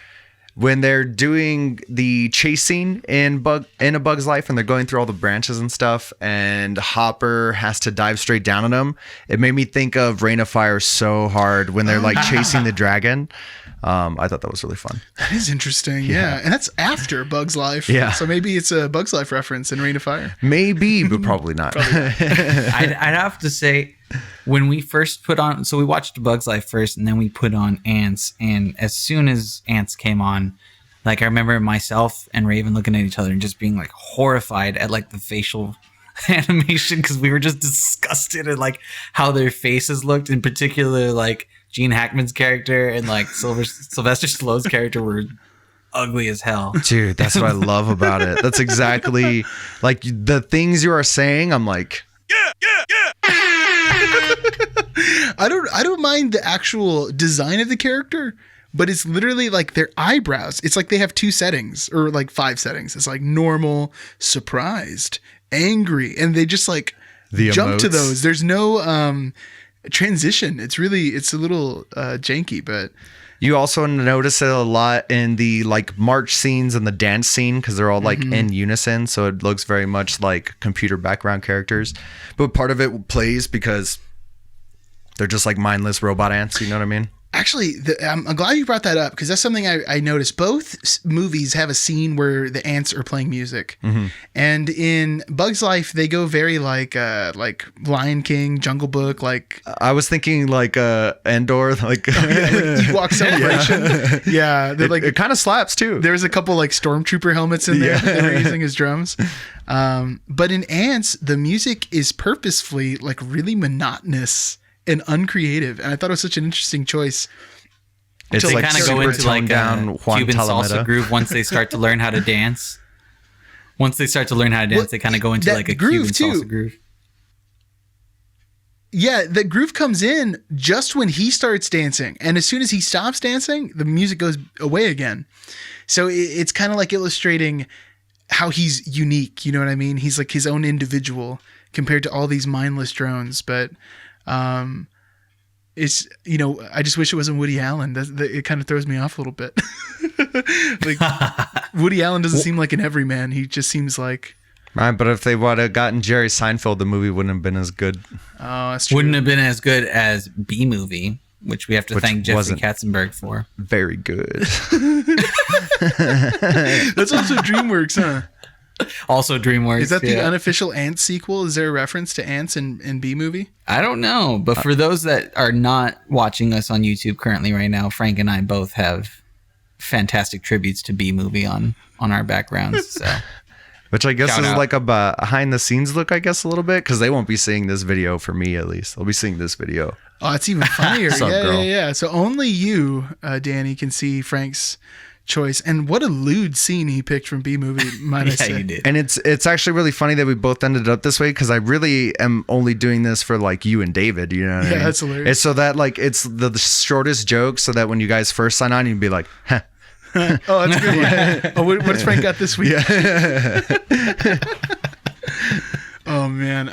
when they're doing the chase scene in A Bug's Life and they're going through all the branches and stuff and Hopper has to dive straight down on them, it made me think of Rain of Fire so hard when they're like chasing the dragon. I thought that was really fun.
That is interesting. Yeah. And that's after Bug's Life.
Yeah.
So maybe it's a Bug's Life reference in Rain of Fire.
Maybe, but probably not.
I'd have to say, when we first put on, so we watched Bug's Life first and then we put on Antz, and as soon as Antz came on, like I remember myself and Raven looking at each other and just being like horrified at like the facial animation, because we were just disgusted at like how their faces looked, in particular like Gene Hackman's character and like Sylvester Stallone's character were ugly as hell.
Dude, that's what I love about it. That's exactly like the things you are saying. I'm like,
I don't mind the actual design of the character, but it's literally like their eyebrows. It's like they have 2 settings or like 5 settings. It's like normal, surprised, angry, and they just like jump to those. There's no transition. It's a little janky, but
you also notice it a lot in the like march scenes and the dance scene because they're all like in unison, so it looks very much like computer background characters. But part of it plays because they're just like mindless robot ants. You know what I mean?
Actually, I'm glad you brought that up because that's something I noticed. Both movies have a scene where the ants are playing music, and in Bug's Life they go very like Lion King, Jungle Book. Like
I was thinking like Endor, like
Ewok Celebration. Yeah,
it kind of slaps too.
There's a couple like stormtrooper helmets in there that are using as drums. But in Antz, the music is purposefully like really monotonous and uncreative, and I thought it was such an interesting choice.
They
like
kind of go into like
down
Cuban salsa groove once they start to learn how to dance. Once they start to learn how to dance, they kind of go into like a Cuban salsa groove.
Yeah, the groove comes in just when he starts dancing, and as soon as he stops dancing, the music goes away again. So it's kind of like illustrating how he's unique. You know what I mean? He's like his own individual compared to all these mindless drones, but. It's, you know, I just wish it wasn't Woody Allen. It kind of throws me off a little bit. Like Woody Allen doesn't seem like an everyman. He just seems like
Right, but if they would have gotten Jerry Seinfeld, the movie wouldn't have been as good.
Oh, that's true.
Wouldn't have been as good as B Movie, which we have to thank Jeffrey Katzenberg for.
Very good.
That's also DreamWorks, huh?
Also DreamWorks.
Is that the unofficial Antz sequel? Is there a reference to Antz in B Movie?
I don't know, but for those that are not watching us on YouTube currently right now, Frank and I both have fantastic tributes to B Movie on our backgrounds. So,
which I guess
Shout
is
out.
like a behind the scenes look, I guess, a little bit, because they won't be seeing this video for me, at least. They'll be seeing this video.
Oh, it's even funnier.
Sup,
yeah,
girl?
yeah. So only you, Danny, can see Frank's choice. And what a lewd scene he picked from B Movie, might I say.
you did.
And it's actually really funny that we both ended up this way, because I really am only doing this for like you and David, you know what I mean?
that's hilarious.
It's so that like it's the shortest joke, so that when you guys first sign on, you'd be like, huh.
Oh, that's a good one. Oh, what's Frank got this week? Oh, man.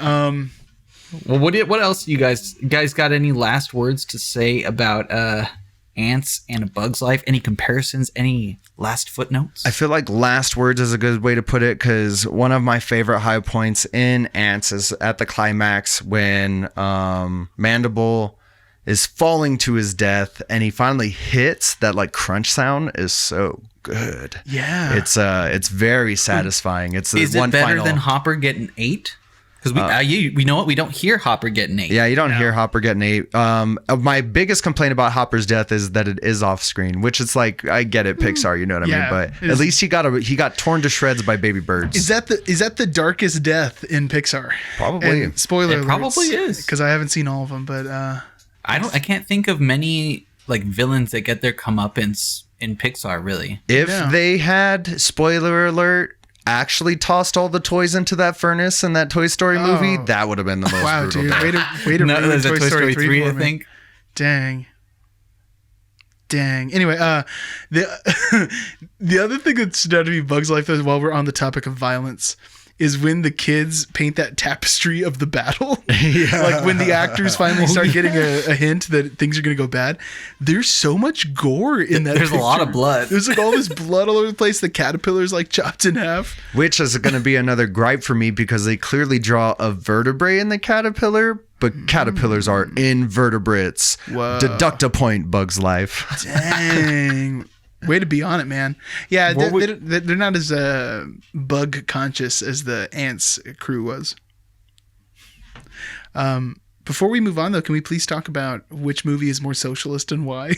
Well, what else you guys got any last words to say about Antz and A Bug's Life? Any comparisons? Any last footnotes?
I feel like last words is a good way to put it, because one of my favorite high points in Antz is at the climax when Mandible is falling to his death and he finally hits that like crunch sound is so good.
Yeah.
It's very satisfying. It's
Is
one
it better
final.
than Hopper getting 8? Because we know what, we don't hear Hopper getting 8.
Yeah, you don't hear Hopper getting 8. My biggest complaint about Hopper's death is that it is off screen, which it's like, I get it, Pixar, you know what I mean? But at least he got torn to shreds by baby birds.
Is that the darkest death in Pixar?
Probably.
And spoiler
It probably is.
because I haven't seen all of them, but
I can't think of many like villains that get their comeuppance in Pixar, really.
If
Yeah.
they had, spoiler alert, actually tossed all the toys into that furnace in that Toy Story movie, that would have been the most
wow,
brutal
dude,
death.
way to
No,
ruin
there's a
Toy Story 3
I
for me.
think.
Dang. Anyway, the other thing that stood out to me, Bug's Life, though, while we're on the topic of violence, is when the kids paint that tapestry of the battle. Like when the actors finally start getting a hint that things are going to go bad. There's so much gore in that
There's a lot
picture.
of blood.
There's like all this blood all over the place. The caterpillar's like chopped in half.
Which is going to be another gripe for me, because they clearly draw a vertebrae in the caterpillar, but caterpillars are invertebrates.
Whoa.
Deduct a point, Bug's Life.
Dang. Way to be on it, man. Yeah,
What
they're not as bug conscious as the Antz crew was. Before we move on, though, can we please talk about which movie is more socialist and why?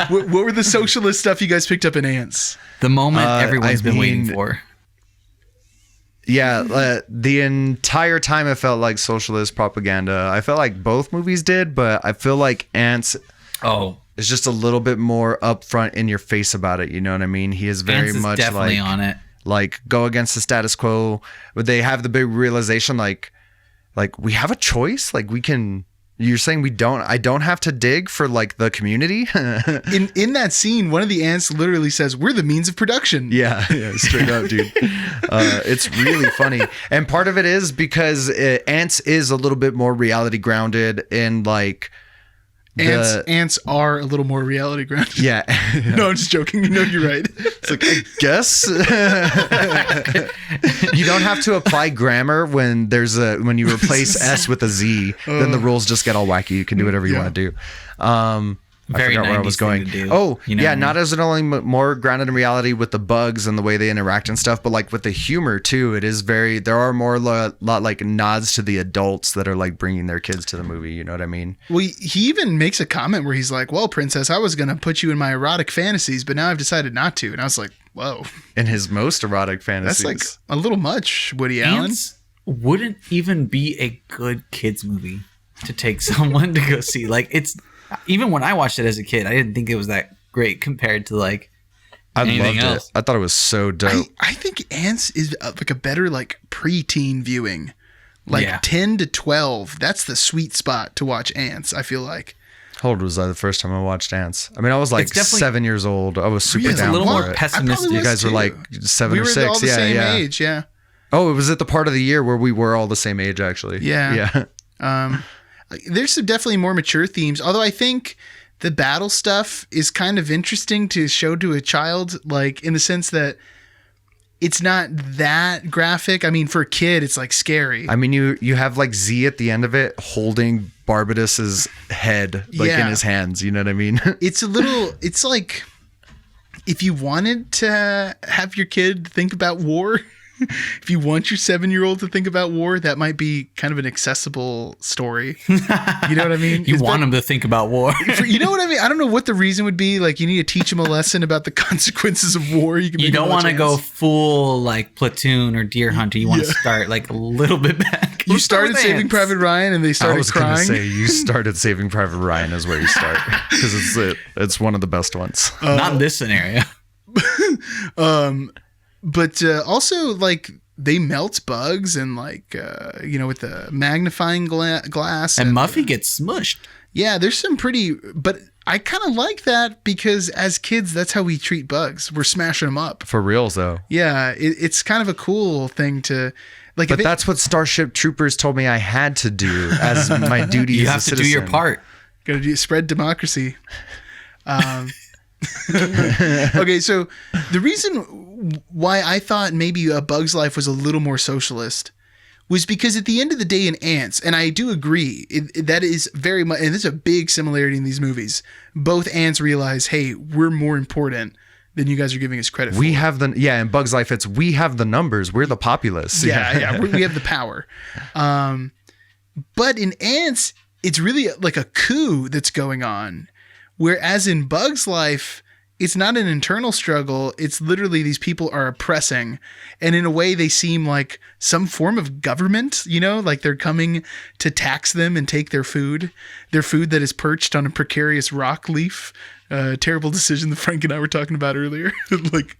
What were the socialist stuff you guys picked up in Antz?
The moment everyone's been waiting
mean,
for.
Yeah, the entire time it felt like socialist propaganda. I felt like both movies did, but I feel like Antz
Oh,
is just a little bit more upfront in your face about it. You know what I mean? He is very
Antz is
much
definitely
like
on it.
like go against the status quo. But they have the big realization like we have a choice. Like we can. You're saying I don't have to dig for like the community.
In that scene, one of the ants literally says, "We're the means of production."
Yeah, straight up, dude. It's really funny. And part of it is because Antz is a little bit more reality grounded in like
Ants are a little more reality grounded.
Yeah.
No, I'm just joking. You know, you're right.
It's like, I guess you don't have to apply grammar when when you replace S with a Z, then the rules just get all wacky. You can do whatever you want to do. I
Very
forgot where I
90s
was going.
thing to do,
Oh,
you know
yeah.
what I mean?
Not as it only more grounded in reality with the bugs and the way they interact and stuff, but like with the humor too. It is there are more lot like nods to the adults that are like bringing their kids to the movie. You know what I mean?
Well, he even makes a comment where he's like, "Well, princess, I was going to put you in my erotic fantasies, but now I've decided not to." And I was like, whoa.
In his most erotic fantasies.
That's like a little much, Woody Allen.
Antz wouldn't even be a good kids movie to take someone to go see. Like it's even when I watched it as a kid, I didn't think it was that great compared to like anything
loved
else.
it. I thought it was so dope.
I think Antz is like a better like preteen viewing, like
Yeah.
10 to 12. That's the sweet spot to watch Antz. I feel like.
How old was I the first time I watched Antz? I mean, I was like
It's definitely-
7 years old. I was super
Really?
down
a little
for
more
it.
pessimistic.
You guys were like 7
we
or
were
6.
all the
Yeah,
same
yeah.
age. Yeah.
Oh, it was at the part of the year where we were all the same age, actually.
Yeah.
Yeah.
There's some definitely more mature themes, although I think the battle stuff is kind of interesting to show to a child, like in the sense that it's not that graphic. I mean, for a kid, it's like scary.
I mean, you have like Z at the end of it holding Barbadus's head like in his hands. You know what I mean?
It's like if you wanted to have your kid think about war, if you want your 7-year-old to think about war, that might be kind of an accessible story. You know what I mean?
You want them to think about war.
You know what I mean? I don't know what the reason would be. Like, you need to teach them a lesson about the consequences of war.
You don't want to go full like Platoon or Deer Hunter. You want to start like a little bit back.
You started Saving Private Ryan and they started crying.
I was going to say, you started Saving Private Ryan is where you start. Because it's one of the best ones.
Not in this scenario.
But also, like, they melt bugs and, like, with the magnifying glass.
And Muffy gets smushed.
Yeah, there's some pretty... But I kind of like that because as kids, that's how we treat bugs. We're smashing them up.
For reals, though.
Yeah, it's kind of a cool thing to... Like,
but that's what Starship Troopers told me I had to do as my duty as a citizen. You have to do your part.
Got to spread democracy. Okay, so the reason why I thought maybe A Bug's Life was a little more socialist was because at the end of the day in Antz, and I do agree, that is very much, and there's a big similarity in these movies, both Antz realize, hey, we're more important than you guys are giving us credit for.
We have in Bug's Life, it's we have the numbers, we're the populace.
Yeah, we have the power. But in Antz, it's really like a coup that's going on. Whereas in Bug's Life, it's not an internal struggle. It's literally these people are oppressing. And in a way, they seem like some form of government, like they're coming to tax them and take their food that is perched on a precarious rock leaf. Terrible decision that Frank and I were talking about earlier. Like,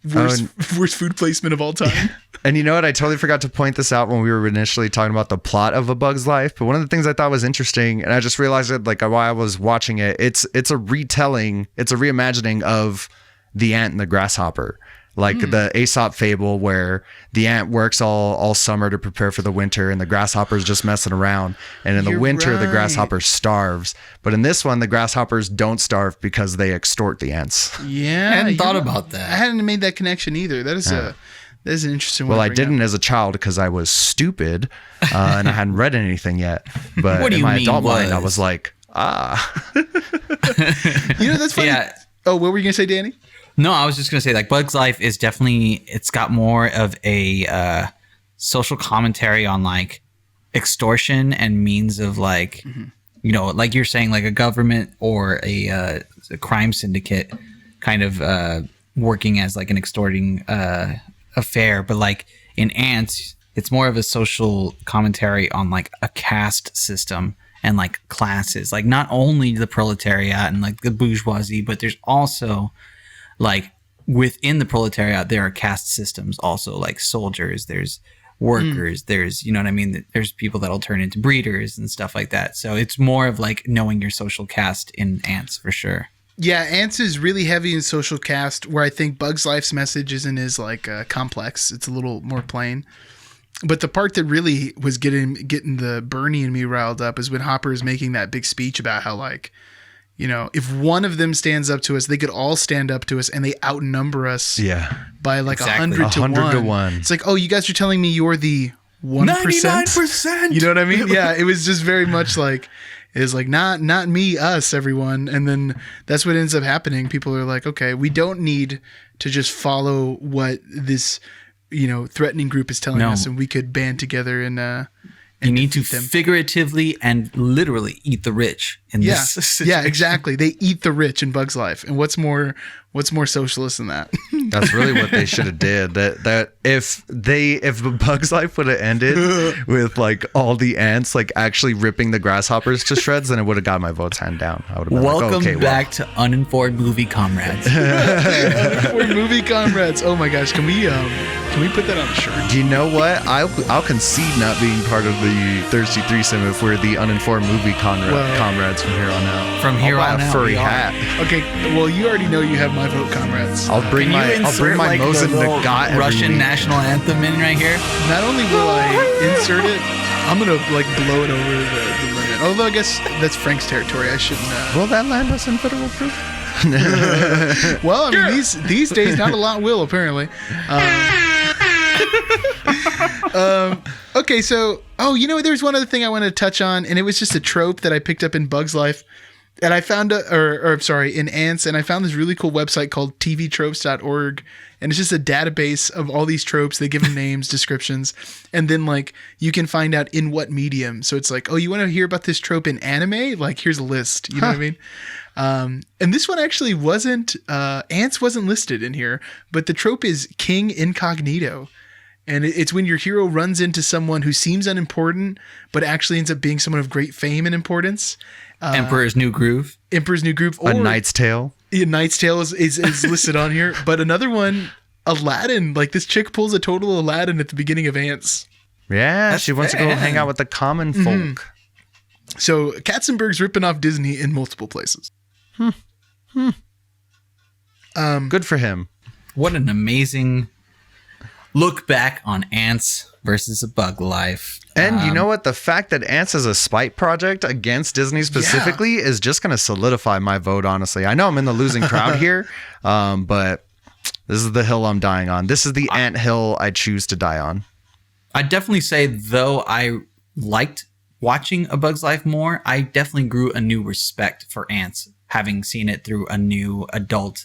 worst food placement of all time.
And you know what? I totally forgot to point this out when we were initially talking about the plot of A Bug's Life. But one of the things I thought was interesting, and I just realized it like while I was watching it, it's a retelling, it's a reimagining of The Ant and the Grasshopper. Like the Aesop fable where the ant works all summer to prepare for the winter and the grasshopper's just messing around. And in the winter, the grasshopper starves. But in this one, the grasshoppers don't starve because they extort the ants.
Yeah.
I hadn't thought about that.
I hadn't made that connection either. That is an interesting one.
Well, I didn't as a child because I was stupid and I hadn't read anything yet. But
what do
in
you
my
mean
adult mind, I was like,
That's funny. Yeah. Oh, what were you going to say, Danny?
No, I was just going to say, like, Bug's Life is definitely, it's got more of a social commentary on, like, extortion and means of, like, like you're saying, like a government or a crime syndicate kind of working as, like, an extorting affair. But, like, in Antz, it's more of a social commentary on, like, a caste system and, like, classes. Like, not only the proletariat and, like, the bourgeoisie, but there's also... like within the proletariat, there are caste systems also, like soldiers, there's workers, there's, you know what I mean? There's people that'll turn into breeders and stuff like that. So it's more of like knowing your social caste in Antz for sure.
Yeah, Antz is really heavy in social caste, where I think Bug's Life's message isn't as like complex. It's a little more plain. But the part that really was getting the Bernie and me riled up is when Hopper is making that big speech about how, like, if one of them stands up to us, they could all stand up to us and they outnumber us by like 100 to 1. It's like, oh, you guys are telling me you're the 1%?
99%.
You know what I mean? Yeah, it was just very much like, it was like, not me, us, everyone. And then that's what ends up happening. People are like, okay, we don't need to just follow what this, threatening group is telling us, and we could band together and
you need to figuratively and literally eat the rich in this situation.
Yeah, exactly. They eat the rich in Bug's Life. And what's more socialist than that?
That's really what they should have did. That if Bug's Life would have ended with like all the ants like actually ripping the grasshoppers to shreds, then it would have got my votes hand down. I would have been
Welcome back to Uninformed Movie Comrades.
Uninformed Movie Comrades. Oh my gosh, can we put that on a shirt?
Do you know what? I'll concede not being part of the Thirsty Threesome if we're the Uninformed Movie Comrades from here on out.
From here on out,
a furry hat.
Okay, well, you already know you have my vote, comrades.
I'll bring my Mosin Nagat
Russian national anthem in right here.
Not only will I insert it, I'm gonna like blow it over the limit. Although I guess that's Frank's territory. I shouldn't.
Will that land us in federal proof?
Well, I mean, these days, not a lot will, apparently. Okay, so, there's one other thing I wanted to touch on, and it was just a trope that I picked up in Bug's Life. And I found in Antz, and I found this really cool website called tvtropes.org, and it's just a database of all these tropes. They give them names, descriptions, and then like you can find out in what medium. So it's like, oh, you want to hear about this trope in anime? Like, here's a list. You know what I mean? And this one actually wasn't Antz wasn't listed in here, but the trope is King Incognito. And it's when your hero runs into someone who seems unimportant, but actually ends up being someone of great fame and importance.
Emperor's New Groove.
Or
A Knight's Tale.
A Knight's Tale is listed on here. But another one, Aladdin. Like, this chick pulls a total Aladdin at the beginning of Antz.
Yeah, she wants to go hang out with the common folk.
Mm-hmm. So Katzenberg's ripping off Disney in multiple places.
Good for him.
What an amazing look back on Antz versus A Bug Life.
And you know what? The fact that Antz is a spite project against Disney specifically is just going to solidify my vote, honestly. I know I'm in the losing crowd here, but this is the hill I'm dying on. This is the ant hill I choose to die on.
I'd definitely say, though I liked watching A Bug's Life more, I definitely grew a new respect for Antz, having seen it through a new adult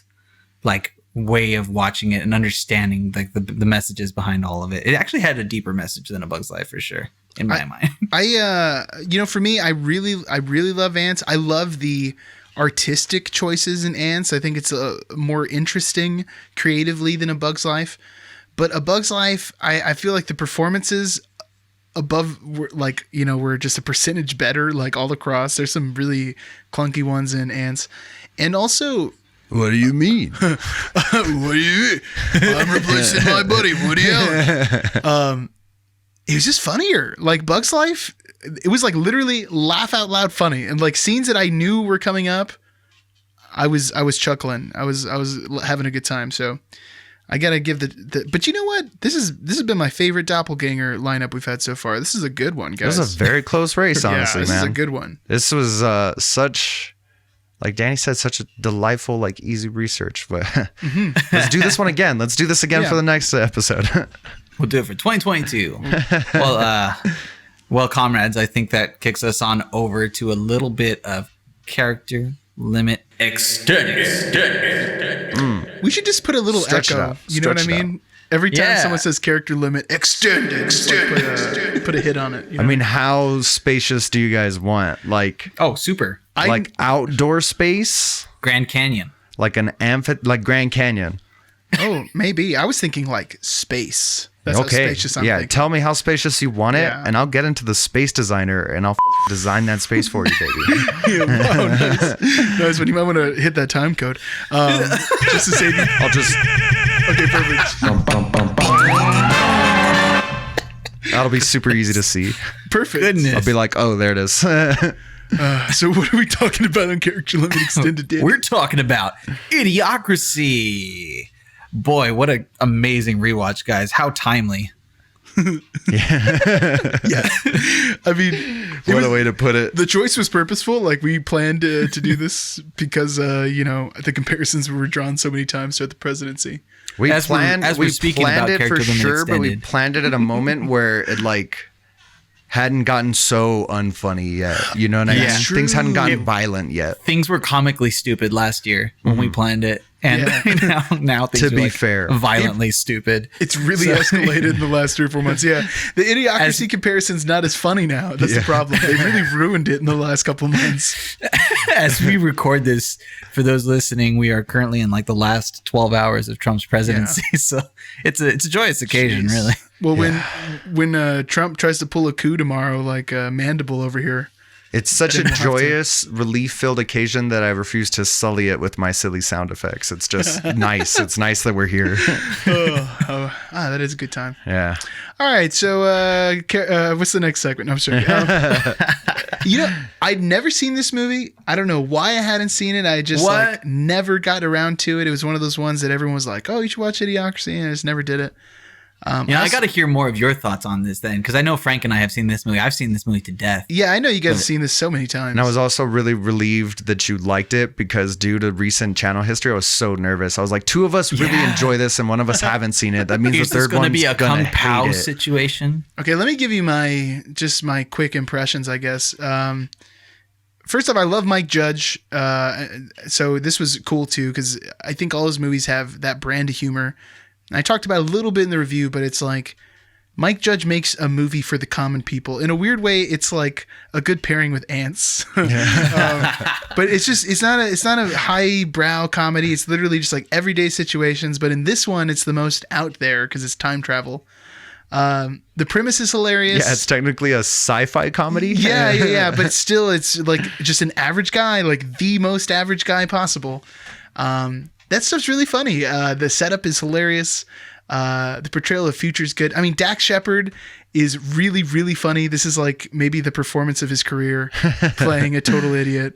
way of watching it and understanding the messages behind all of it. It actually had a deeper message than A Bug's Life, for sure, in my mind.
For me, I really love Antz. I love the artistic choices in Antz. I think it's more interesting creatively than A Bug's Life. But A Bug's Life, I feel like the performances above were just a percentage better, like all across. There's some really clunky ones in Antz. And also,
what do you mean?
What do you mean? I'm replacing my buddy Woody Allen. It was just funnier. Like Bug's Life, it was like literally laugh out loud funny, and like scenes that I knew were coming up, I was chuckling. I was having a good time. So I gotta give but you know what? This has been my favorite doppelganger lineup we've had so far. This is a good one, guys.
This is a very close race, honestly,
this
man.
This is a good one.
This was such, like Danny said, such a delightful, easy research. But let's do this one again. Let's do this again for the next episode.
We'll do it for 2022. Well, comrades, I think that kicks us on over to a little bit of character limit extended.
We should just put a little
Stretch
echo. You know what I mean? Every time someone says character limit extended, put a hit on it. You know?
I mean, how spacious do you guys want?
Super.
Outdoor space?
Grand Canyon.
Like an Grand Canyon.
Oh, maybe. I was thinking space. That's how spacious I'm thinking.
Tell me how spacious you want it, and I'll get into the space designer, and I'll design that space for you, baby.
Wow, nice. But you might want to hit that time code. Just to save you.
I'll just...
Okay, perfect.
That'll be super easy to see.
Perfect.
Goodness.
I'll be like, oh, there it is.
So what are we talking about on Character Limit Extended?
We're talking about Idiocracy. Boy, what an amazing rewatch, guys. How timely.
Yeah. I mean,
what a way to put it.
The choice was purposeful. We planned to do this because, the comparisons were drawn so many times throughout the presidency.
We planned it for sure, but we planned it at a moment where it hadn't gotten so unfunny yet. You know what I mean? Things hadn't gotten violent yet.
Things were comically stupid last year when we planned it. And now things are fair, violently stupid.
It's really escalated in the last 3 or 4 months. Yeah. The Idiocracy comparison's not as funny now. That's the problem. They really ruined it in the last couple months.
As we record this, for those listening, we are currently in the last 12 hours of Trump's presidency. Yeah. So it's a joyous occasion, really.
Well, when Trump tries to pull a coup tomorrow, Mandible over here.
It's such a joyous, relief-filled occasion that I refuse to sully it with my silly sound effects. It's just nice. It's nice that we're here.
That is a good time.
Yeah.
All right. So what's the next segment? No, I'm sorry. I'd never seen this movie. I don't know why I hadn't seen it. I just never got around to it. It was one of those ones that everyone was like, oh, you should watch Idiocracy. And I just never did it.
I got to hear more of your thoughts on this then, because I know Frank and I have seen this movie. I've seen this movie to death.
Yeah, I know you guys have seen this so many times.
And I was also really relieved that you liked it, because due to recent channel history, I was so nervous. I was like, two of us really enjoy this and one of us haven't seen it. That means the third one's going to be a kung pao
situation.
Okay, let me give you my quick impressions, I guess. First off, I love Mike Judge. So this was cool too, because I think all his movies have that brand of humor. I talked about it a little bit in the review, but it's like Mike Judge makes a movie for the common people. In a weird way, it's like a good pairing with Antz. But it's not a highbrow comedy. It's literally just like everyday situations. But in this one, it's the most out there because it's time travel. The premise is hilarious.
Yeah, it's technically a sci-fi comedy.
Yeah. But it's like just an average guy, like the most average guy possible. That stuff's really funny. The setup is hilarious. The portrayal of future is good. I mean, Dax Shepard is really, really funny. This is like maybe the performance of his career, playing a total idiot.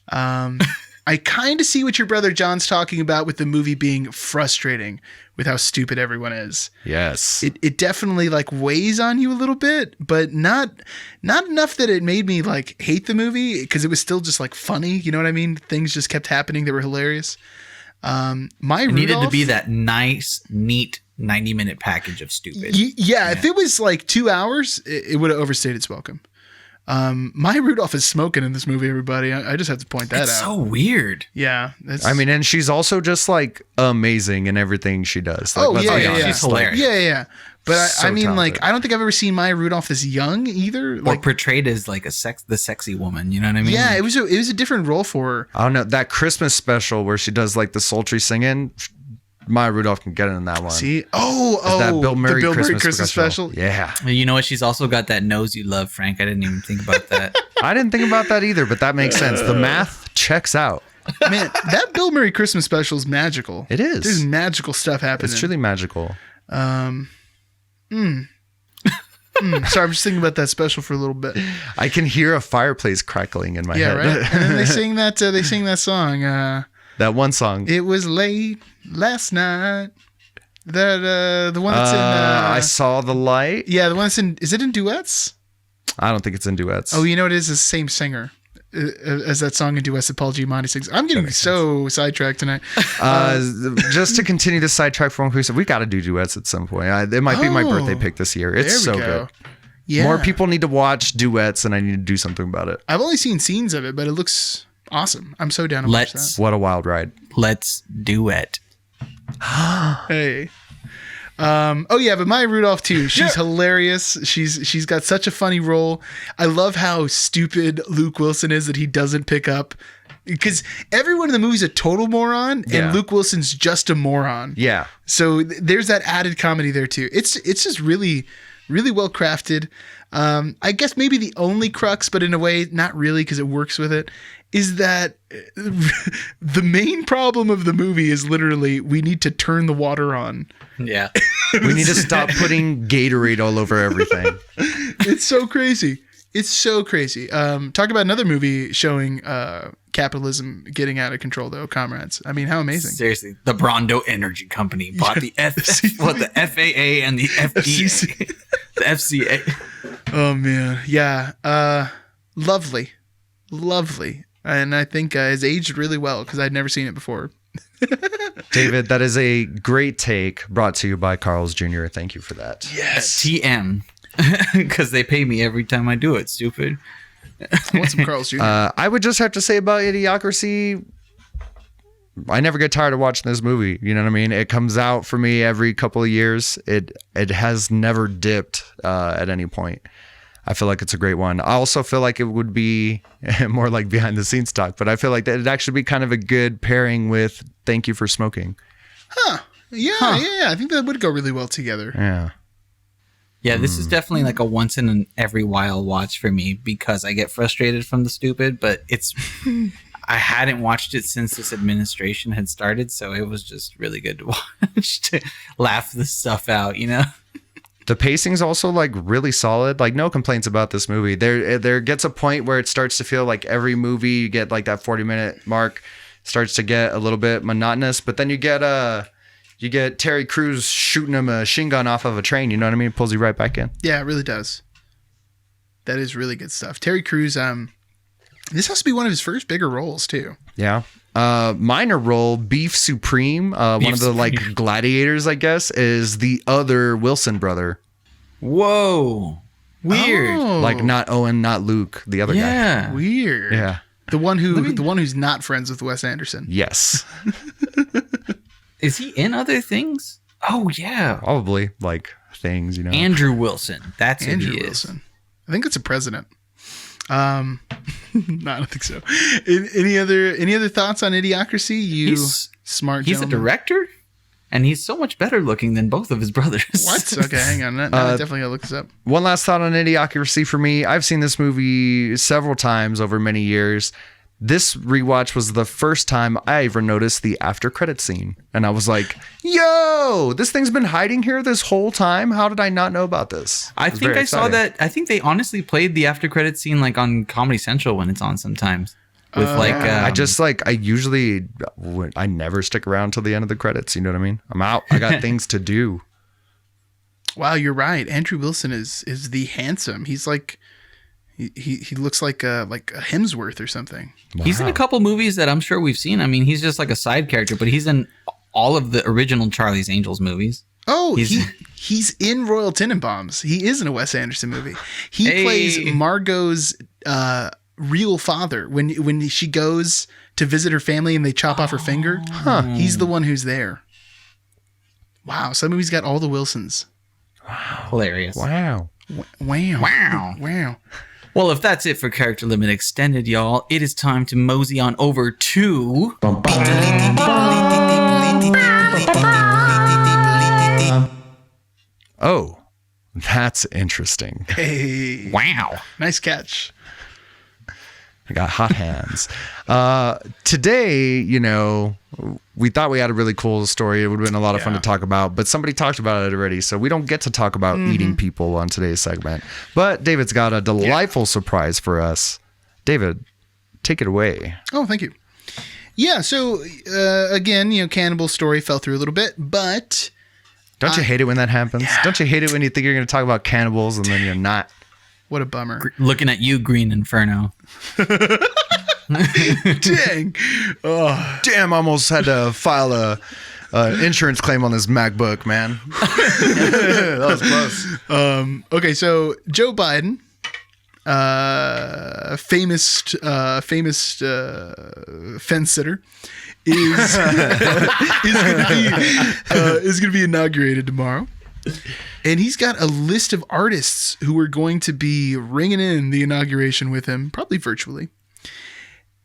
I kind of see what your brother John's talking about with the movie being frustrating with how stupid everyone is.
Yes.
It definitely like weighs on you a little bit, but not enough that it made me like hate the movie, because it was still just like funny. You know what I mean? Things just kept happening that were hilarious. It
needed to be that nice, neat 90-minute package of stupid.
Yeah, if it was like 2 hours, it would have overstayed its welcome. Maya Rudolph is smoking in this movie, everybody. I just have to point that out.
It's so weird.
Yeah.
And she's also just like amazing in everything she does. Like,
She's hilarious.
Yeah. But
So
I mean,
talented.
like, I don't think I've ever seen Maya Rudolph this young either.
Or portrayed as like the sexy woman. You know what I mean?
Yeah, it was a different role for her.
I don't know, that Christmas special where she does like the sultry singing, Maya Rudolph can get in that one.
See?
Is that Bill Murray,
the Bill Murray
Christmas special? Yeah.
You know what? She's also got that nose you love, Frank. I didn't even think about that.
I didn't think about that either, but that makes sense. The math checks out.
Man, that Bill Murray Christmas special is magical.
It is.
There's magical stuff happening.
It's truly magical.
Sorry, I'm just thinking about that special for a little bit.
I can hear a fireplace crackling in my head.
Right. And then they sing that song.
That one song.
It was late last night. The one that's in.
I saw the light.
Yeah, the one that's in. Is it in duets?
I don't think it's in duets.
Oh, you know what it is? It's the same singer as that song in duets that Paul Giamatti sings. I'm getting so sidetracked tonight.
Just to continue the sidetrack for one quick, we got to do duets at some point. It might be my birthday pick this year. It's so good.
Yeah.
More people need to watch duets, and I need to do something about it.
I've only seen scenes of it, but it looks awesome. I'm so down to watch that.
What a wild ride.
Let's do it.
Hey. But Maya Rudolph too. She's hilarious. She's got such a funny role. I love how stupid Luke Wilson is that he doesn't pick up, because everyone in the movie's a total moron, and Luke Wilson's just a moron.
Yeah.
So there's that added comedy there too. It's just really, really well crafted. I guess maybe the only crux, but in a way not really, because it works with it, is that the main problem of the movie is literally we need to turn the water on.
Yeah.
We need to stop putting Gatorade all over everything.
It's so crazy. It's so crazy. Talk about another movie showing capitalism getting out of control, though, comrades. I mean, how amazing.
Seriously. The Brondo Energy Company bought the FAA and the FDA. The FCA.
Oh, man. Yeah. Lovely. And I think it's aged really well, because I'd never seen it before.
David, that is a great take, brought to you by Carl's Jr. Thank you for that.
Yes.
TM. Because they pay me every time I do it, stupid.
I want some Carl's Jr.
I would just have to say about Idiocracy, I never get tired of watching this movie. You know what I mean? It comes out for me every couple of years. It has never dipped at any point. I feel like it's a great one. I also feel like it would be more like behind the scenes talk, but I feel like that it'd actually be kind of a good pairing with Thank You for Smoking.
Huh. Yeah. I think that would go really well together.
Yeah.
Yeah, this is definitely like a once in an every while watch for me, because I get frustrated from the stupid, but I hadn't watched it since this administration had started, so it was just really good to watch, to laugh this stuff out, you know?
The pacing's also like really solid. Like, no complaints about this movie. There gets a point where it starts to feel like every movie you get like that 40-minute mark starts to get a little bit monotonous, but then you get You get Terry Crews shooting a machine gun off of a train. You know what I mean? Pulls you right back in.
Yeah, it really does. That is really good stuff. Terry Crews, this has to be one of his first bigger roles too.
Yeah. Minor role, Beef Supreme, one of the like gladiators, I guess, is the other Wilson brother.
Whoa. Weird.
Oh.
Like not Owen, not Luke, the other guy.
Yeah.
Weird.
Yeah.
The one who's not friends with Wes Anderson.
Yes.
Is he in other things? Oh, yeah.
Probably like things, you know.
Andrew Wilson. That's who
Andrew
he is.
Wilson. I think it's a president. No, I don't think so. Any other thoughts on Idiocracy?
He's
smart
He's
gentleman.
a director, and he's so much better looking than both of his brothers.
What? Okay, hang on. Now I definitely gotta look this up.
One last thought on Idiocracy for me. I've seen this movie several times over many years. This rewatch was the first time I ever noticed the after credit scene. And I was like, yo, this thing's been hiding here this whole time. How did I not know about this?
I think I saw that. I think they honestly played the after credit scene like on Comedy Central when it's on sometimes. With
I never stick around till the end of the credits. You know what I mean? I'm out. I got things to do.
Wow, you're right. Andrew Wilson is the handsome. He's like he looks like a Hemsworth or something.
Wow.
He's in a couple movies that I'm sure we've seen. I mean, he's just like a side character, but he's in all of the original Charlie's Angels movies.
Oh, he's in Royal Tenenbaums. He is in a Wes Anderson movie. He plays Margot's real father when she goes to visit her family and they chop off her finger. He's the one who's there. Wow, some movie's got all the Wilsons.
Wow. Hilarious.
Wow.
Wow.
Well, if that's it for Character Limit Extended, y'all, it is time to mosey on over to...
Oh, that's interesting.
Hey.
Wow.
Nice catch.
I got hot hands. Today, we thought we had a really cool story. It would have been a lot of fun to talk about, but somebody talked about it already, so we don't get to talk about eating people on today's segment. But David's got a delightful surprise for us. David, take it away.
Oh, thank you. Yeah, so again, cannibal story fell through a little bit, but...
Don't you hate it when that happens?
Yeah.
Don't you hate it when you think you're going to talk about cannibals and then you're not?
What a bummer.
Looking at you, Green Inferno.
Dang. Oh.
Damn, I almost had to file a insurance claim on this MacBook, man. That was close.
Okay, so Joe Biden, famous fence sitter, is going to be inaugurated tomorrow. And he's got a list of artists who are going to be ringing in the inauguration with him, probably virtually.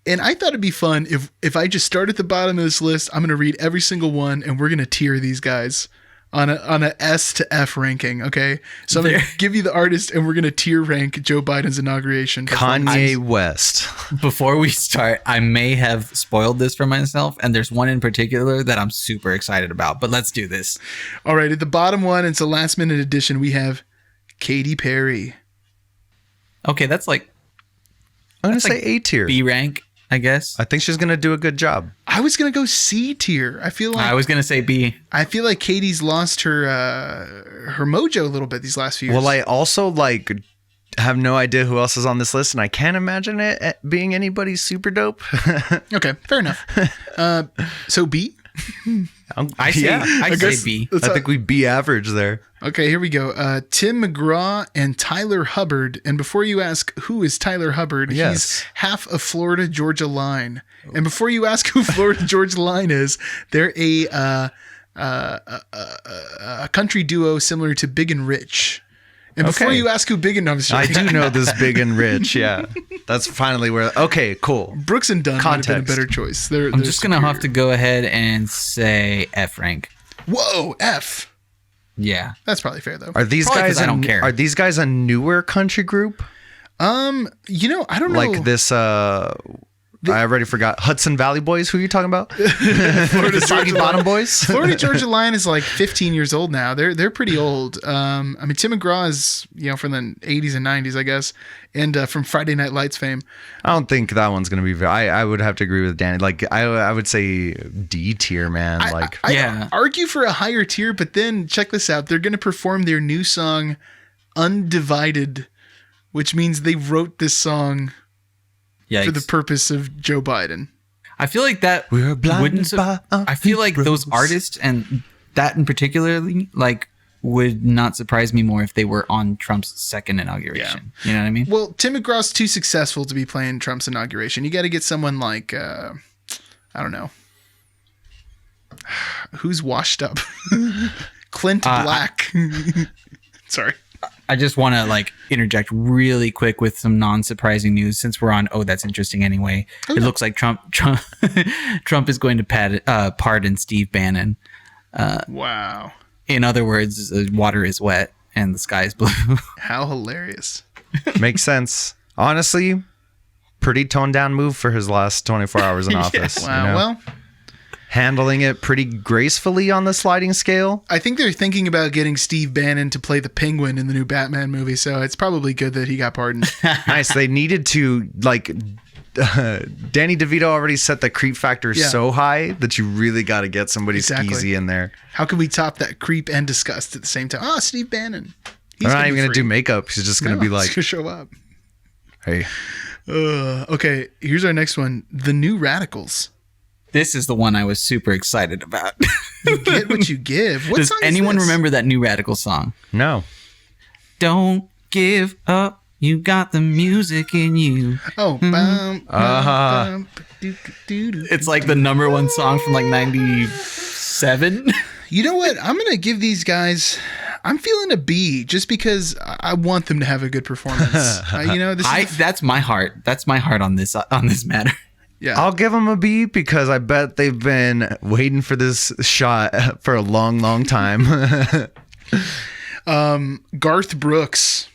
And I thought it'd be fun if I just start at the bottom of this list. I'm going to read every single one, and we're going to tier these guys on a S to F ranking. Okay, so I'm going to give you the artist, and we're going to tier rank Joe Biden's inauguration.
Kanye West.
Before we start, I may have spoiled this for myself, and there's one in particular that I'm super excited about. But let's do this.
All right, at the bottom one, it's a last minute addition. We have Katy Perry.
Okay, that's like
I'm going to say A tier.
B rank, I guess.
I think she's going to do a good job.
I was going to go C tier. I was
going to say B.
I feel like Katie's lost her mojo a little bit these last few years.
Well, I also have no idea who else is on this list, and I can't imagine it being anybody super dope.
Okay, fair enough. So B?
I say B.
I think we B average there.
Okay, here we go. Tim McGraw and Tyler Hubbard. And before you ask who is Tyler Hubbard, he's half a Florida Georgia Line. And before you ask who Florida Georgia Line is, they're a country duo similar to Big and Rich. And before you ask who Big and Rich,
I do know this Big and Rich. Yeah, that's finally where. Okay, cool.
Brooks and Dunn might have been a better choice.
I'm just gonna have to go ahead and say F rank.
Whoa, F.
Yeah,
that's probably fair though.
Are these guys? I don't care. Are these guys a newer country group?
I don't know.
Like this. I already forgot. Hudson Valley Boys. Who are you talking about? Florida Soggy Bottom Boys.
Florida Georgia Line is like 15 years old now. They're pretty old. I mean, Tim McGraw is from the 80s and 90s, I guess, and from Friday Night Lights fame.
I don't think that one's gonna be. I would have to agree with Danny. Like I would say D tier, man.
I argue for a higher tier, but then check this out. They're gonna perform their new song, Undivided, which means they wrote this song. Yikes. For the purpose of Joe Biden.
I feel like that wouldn't. I feel like those artists and that in particularly, like, would not surprise me more if they were on Trump's second inauguration. Yeah. You know what I mean?
Well, Tim McGraw's too successful to be playing Trump's inauguration. You got to get someone like, I don't know, who's washed up, Clint Black. Sorry.
I just want to interject really quick with some non-surprising news since we're on. Oh, that's interesting anyway. Oh, yeah. It looks like Trump is going to pardon Steve Bannon.
Wow.
In other words, the water is wet and the sky is blue.
How hilarious.
Makes sense. Honestly, pretty toned down move for his last 24 hours in office.
Yeah. Wow. Well,
handling it pretty gracefully on the sliding scale.
I think they're thinking about getting Steve Bannon to play the Penguin in the new Batman movie, so it's probably good that he got pardoned.
Nice. They needed to, Danny DeVito already set the creep factor so high that you really got to get somebody skeezy in there.
How can we top that creep and disgust at the same time? Oh, Steve Bannon.
He's not even going to do makeup. He's just going to be like...
He's going to show up.
Hey.
Okay, here's our next one. The New Radicals.
This is the one I was super excited about.
You get what you give. What
Does
song
anyone
is this?
remember that New Radical song?
No.
Don't give up. You got the music in you.
Oh.
It's like the number one song from 97.
You know what? I'm going to give these guys... I'm feeling a B just because I want them to have a good performance. That's
my heart. That's my heart on this matter.
Yeah.
I'll give them a B because I bet they've been waiting for this shot for a long, long time.
Garth Brooks.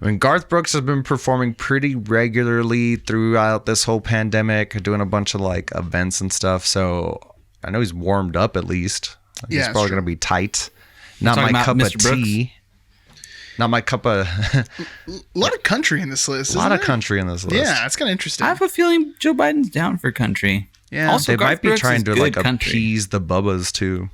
I mean, Garth Brooks has been performing pretty regularly throughout this whole pandemic, doing a bunch of events and stuff. So I know he's warmed up at least. He's probably going to be tight. Not my cup of tea. Not my cup of...
A lot of country in this list.
Yeah,
it's kind of interesting.
I have a feeling Joe Biden's down for country.
Yeah.
Also,
they
Garth
might be
Brooks
trying to
country.
appease the Bubbas too.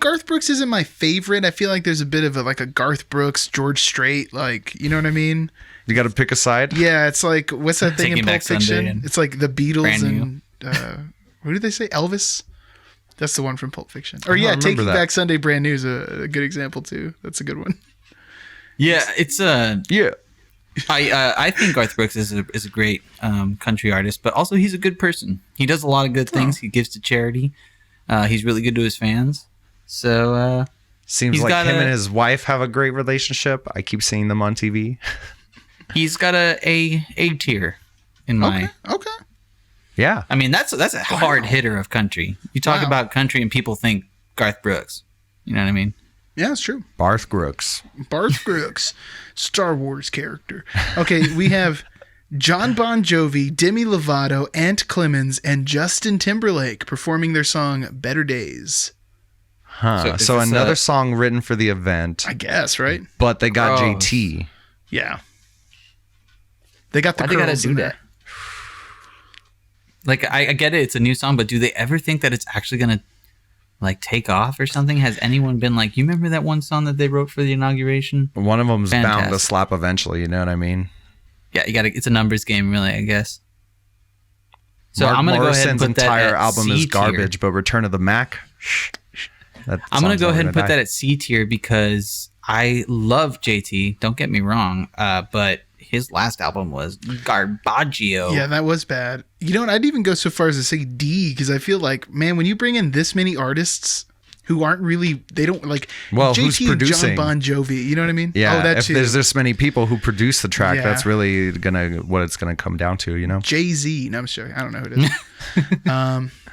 Garth Brooks isn't my favorite. I feel like there's a bit of a Garth Brooks, George Strait, you know what I mean?
You got to pick a side?
Yeah, it's like, what's that thing in Pulp Fiction? It's like the Beatles and, what did they say? Elvis? That's the one from Pulp Fiction. Or Taking Back Sunday Brand New is a good example too. That's a good one.
Yeah, it's I think Garth Brooks is a great country artist, but also he's a good person. He does a lot of good things. He gives to charity. He's really good to his fans. So
seems like him and his wife have a great relationship. I keep seeing them on TV.
He's got a tier in my.
Okay.
Yeah.
I mean that's a hard hitter of country. You talk about country and people think Garth Brooks. You know what I mean?
Yeah, it's true.
Barth Brooks.
Star Wars character. Okay, we have John Bon Jovi, Demi Lovato, Ant Clemens, and Justin Timberlake performing their song Better Days.
Huh. So another song written for the event.
I guess, right?
But they got JT.
Yeah. They got the
Why
curls
they gotta do that? I get it, it's a new song, but do they ever think that it's actually gonna take off or something? Has anyone been you remember that one song that they wrote for the inauguration?
One of them's bound to slap eventually, you know what I mean?
Yeah, it's a numbers game, really, I guess. So
Mark
I'm gonna
Morrison's
go ahead and put
entire
that at
album is garbage, but Return of the Mac.
I'm gonna go ahead and put that at C tier because I love JT. Don't get me wrong, but his last album was garbaggio.
Yeah, that was bad. You know what? I'd even go so far as to say D because I feel like, man, when you bring in this many artists who aren't really, they don't
well,
JT
who's producing?
And John Bon Jovi, you know what I mean?
Yeah,
that
if
too.
there's this many people who produce the track, that's really what it's gonna come down to, you know?
Jay-Z. No, I'm sure. I don't know who it is.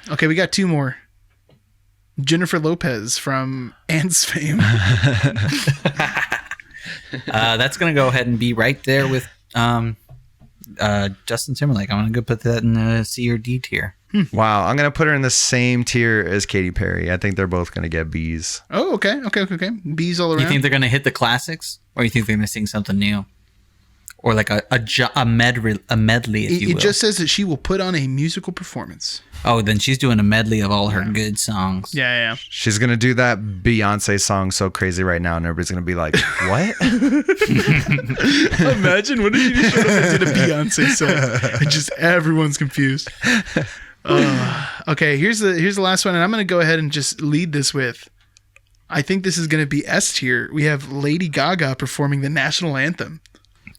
Okay, we got two more. Jennifer Lopez from Antz fame.
That's gonna go ahead and be right there with Justin Timberlake. I'm gonna go put that in the C or D tier.
Wow, I'm gonna put her in the same tier as Katy Perry. I think they're both gonna get B's.
Oh, okay. B's all around.
You think they're gonna hit the classics, or you think they're gonna sing something new, or like a medley, if you will?
It just says that she will put on a musical performance.
Oh, then she's doing a medley of all her good songs.
Yeah.
She's gonna do that Beyonce song "So Crazy" right now, and everybody's gonna be like, "What?"
Imagine what if you just showed up and did a Beyonce song, and just everyone's confused. Okay, here's the last one, and I'm gonna go ahead and just lead this with. I think this is gonna be S tier. We have Lady Gaga performing the national anthem.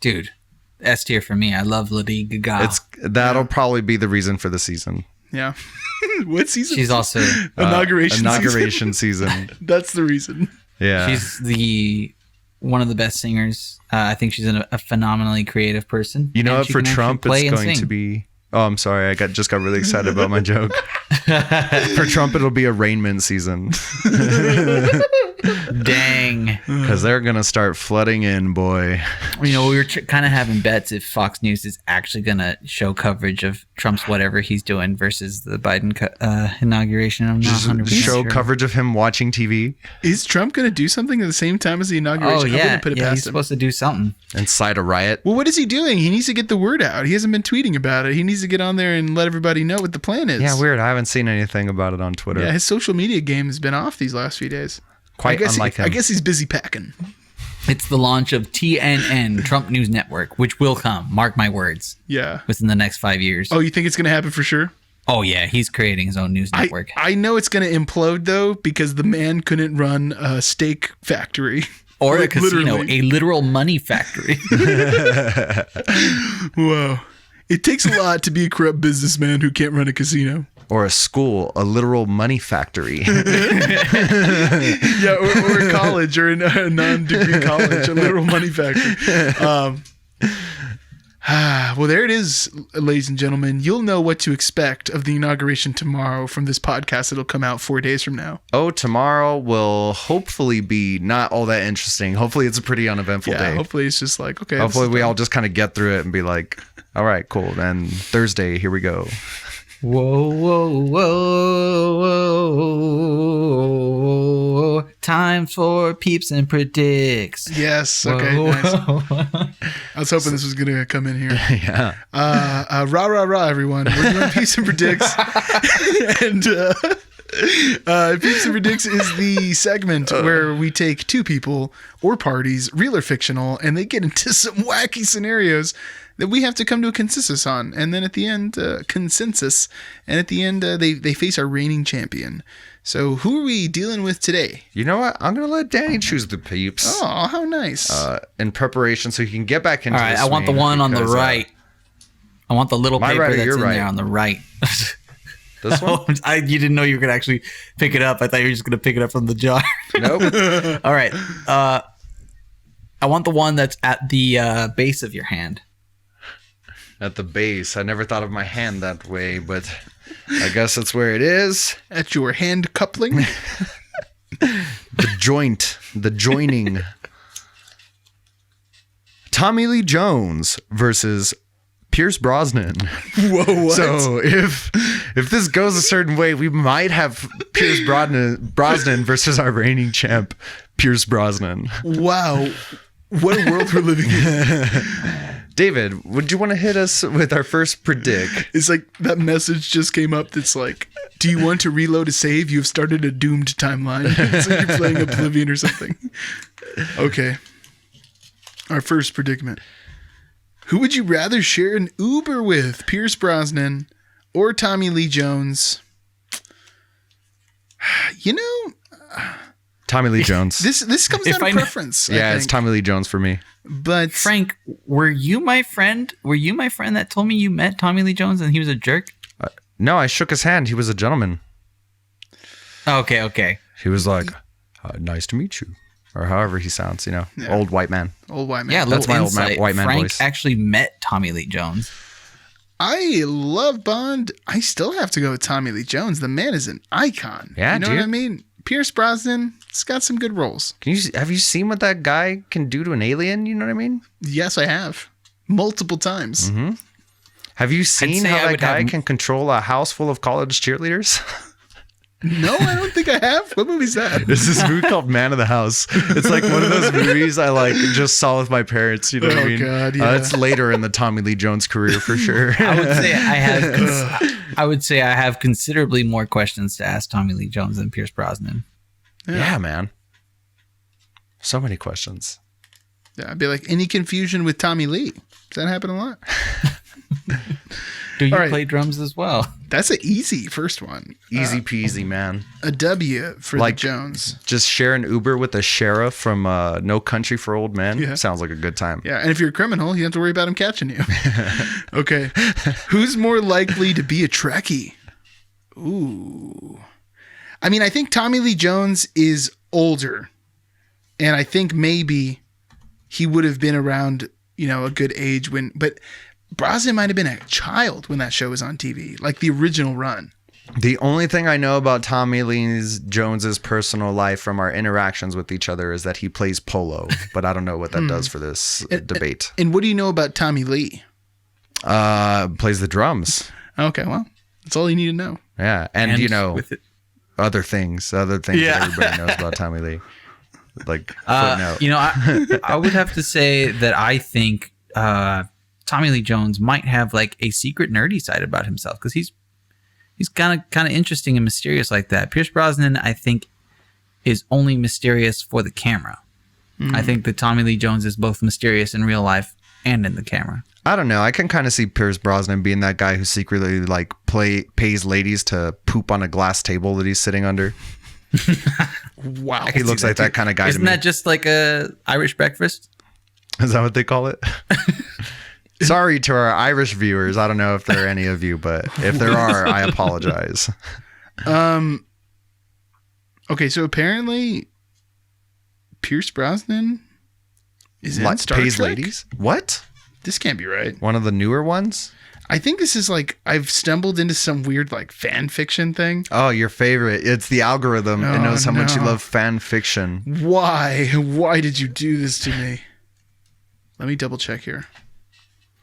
Dude, S tier for me. I love Lady Gaga.
That'll probably be the reason for the season.
Yeah. What season?
She's also
Inauguration
season.
That's the reason.
Yeah.
She's one of the best singers. I think she's a phenomenally creative person.
You know what? For Trump, it's going to be. Oh, I'm sorry. I just got really excited about my joke. For Trump, it'll be a Rain Man season.
Dang.
Because they're going to start flooding in, boy.
We were kind of having bets if Fox News is actually going to show coverage of Trump's whatever he's doing versus the Biden inauguration. I'm not 100%
show
sure.
coverage of him watching TV.
Is Trump going to do something at the same time as the inauguration?
Oh, yeah.
I wouldn't put it past
He's
him.
supposed to do something.
Incite a riot.
Well, what is he doing? He needs to get the word out. He hasn't been tweeting about it. He needs to get on there and let everybody know what the plan is.
Yeah, weird. I haven't seen anything about it on Twitter.
Yeah, his social media game has been off these last few days.
Quite unlike him.
I guess he's busy packing.
It's the launch of TNN, Trump News Network, which will come. Mark my words.
Yeah.
Within the next 5 years.
Oh, you think it's going to happen for sure?
Oh, yeah. He's creating his own news network.
I know it's going to implode, though, because the man couldn't run a steak factory.
Or
Like,
a casino,
literally.
a literal money factory.
Whoa. It takes a lot to be a corrupt businessman who can't run a casino.
Or a school, a literal money factory.
Yeah, or a college, or a non-degree college, a literal money factory. Well, there it is, ladies and gentlemen. You'll know what to expect of the inauguration tomorrow from this podcast. It'll come out 4 days from now.
Oh, tomorrow will hopefully be not all that interesting. Hopefully it's a pretty uneventful day.
Hopefully it's just like, okay.
Hopefully we all just kind of get through it and be like, all right, cool. Then Thursday, here we go.
Whoa, whoa, whoa, whoa. Time for Peeps and Predicts.
Yes. Okay.
Whoa,
Nice.
whoa.
I was hoping this was going to come in here.
Yeah.
Rah, rah, rah, everyone. We're doing Peeps and Predicts. And Peeps and Predicts is the segment where we take two people or parties, real or fictional, and they get into some wacky scenarios that we have to come to a consensus on. And then at the end, they face our reigning champion. So who are we dealing with today?
You know what? I'm going to let Danny choose the Peeps.
Oh, how nice.
In preparation so he can get back into
All right,
the
I want the
swing
one on the
because,
right. I want the little
my
paper
right or
that's
your
in
right?
there on the right.
This one?
You didn't know you were going to actually pick it up. I thought you were just going to pick it up from the jar.
Nope.
All right. I want the one that's at the base of your hand.
At the base. I never thought of my hand that way, but I guess that's where it is.
At your hand coupling.
The joint. The joining. Tommy Lee Jones versus Pierce Brosnan.
Whoa, what?
So if this goes a certain way, we might have Pierce Brosnan versus our reigning champ, Pierce Brosnan.
Wow. What a world we're living in.
David, would you want to hit us with our first predict?
It's like that message just came up that's like, do you want to reload a save? You've started a doomed timeline. It's like you're playing Oblivion or something. Okay. Our first predicament. Who would you rather share an Uber with? Pierce Brosnan or Tommy Lee Jones? You know,
Tommy Lee Jones.
this comes down to preference.
Yeah,
I
it's
think.
Tommy Lee Jones for me.
But
Frank, were you my friend? Were you my friend that told me you met Tommy Lee Jones and he was a jerk?
No, I shook his hand. He was a gentleman.
Okay.
He was like, nice to meet you. Or however he sounds,
Yeah.
Old white man.
Old white man.
Yeah,
That's
little
my old
insight.
white man
Frank
voice.
actually met Tommy Lee Jones.
I love Bond. I still have to go with Tommy Lee Jones. The man is an icon.
Yeah,
you know
dude.
what I mean? Pierce Brosnan, it's got some good roles.
Have you seen what that guy can do to an alien? You know what I mean?
Yes, I have. multiple times.
Mm-hmm. Have you seen
say
how
I
that
would
guy
have-
can control a house full of college cheerleaders?
No, I don't think I have. What movie's that?
There's this movie called Man of the House. It's like one of those movies I like just saw with my parents. You know what I
Oh,
mean?
God, yeah.
It's later in the Tommy Lee Jones career for sure.
I would say I have. I would say I have considerably more questions to ask Tommy Lee Jones than Pierce Brosnan.
Yeah, man. So many questions.
Yeah, I'd be like, any confusion with Tommy Lee? Does that happen a lot?
Do you
All right.
play drums as well?
That's an easy first one.
Easy peasy, man.
A W for
Like-
the Jones.
Just share an Uber with a sheriff from No Country for Old Men.
Yeah.
Sounds like a good time.
Yeah, and if you're a criminal, you don't have to worry about him catching you. Okay. Who's more likely to be a Trekkie? Ooh. I mean, I think Tommy Lee Jones is older. And I think maybe he would have been around, a good age when... But Brosnan might have been a child when that show was on TV. Like the original run.
The only thing I know about Tommy Lee Jones's personal life from our interactions with each other is that he plays polo, but I don't know what that does for this debate.
And what do you know about Tommy Lee?
Plays the drums.
Okay, well, that's all you need to know.
Yeah, and
with it,
other things
Yeah.
that everybody knows about Tommy Lee. Like footnote.
I would have to say that I think Tommy Lee Jones might have like a secret nerdy side about himself because he's kind of interesting and mysterious like that. Pierce Brosnan, I think, is only mysterious for the camera. I think that Tommy Lee Jones is both mysterious in real life and in the camera.
I don't know. I can kind of see Pierce Brosnan being that guy who secretly like pays ladies to poop on a glass table that he's sitting under.
Wow.
He looks like that kind of guy
Isn't
to me.
that just like a Irish breakfast?
Is that what they call it? Sorry to our Irish viewers. I don't know if there are any of you, but if there are, I apologize.
Okay, so apparently Pierce Brosnan is in Star
Pays
Trek?
ladies? What?
This can't be right.
One of the newer ones?
I think this is like I've stumbled into some weird like fan fiction thing.
Oh, your favorite. It's the algorithm. It
Oh,
knows how much you
no.
love fan fiction.
Why? Why did you do this to me? Let me double check here.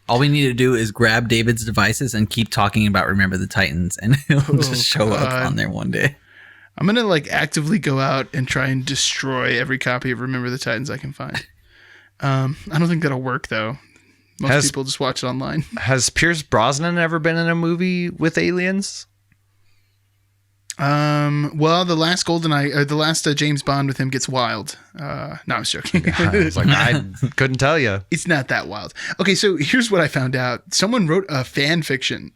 All we need to do is grab David's devices and keep talking about Remember the Titans, and it'll just show up
God.
on there one day.
I'm gonna like actively go out and try and destroy every copy of Remember the Titans I can find. I don't think that'll work though. Most people just watch it online.
Has Pierce Brosnan ever been in a movie with aliens?
Well, the last the last James Bond with him gets wild. No, I'm just joking.
I was like, I couldn't tell you.
It's not that wild. Okay, so here's what I found out. Someone wrote a fan fiction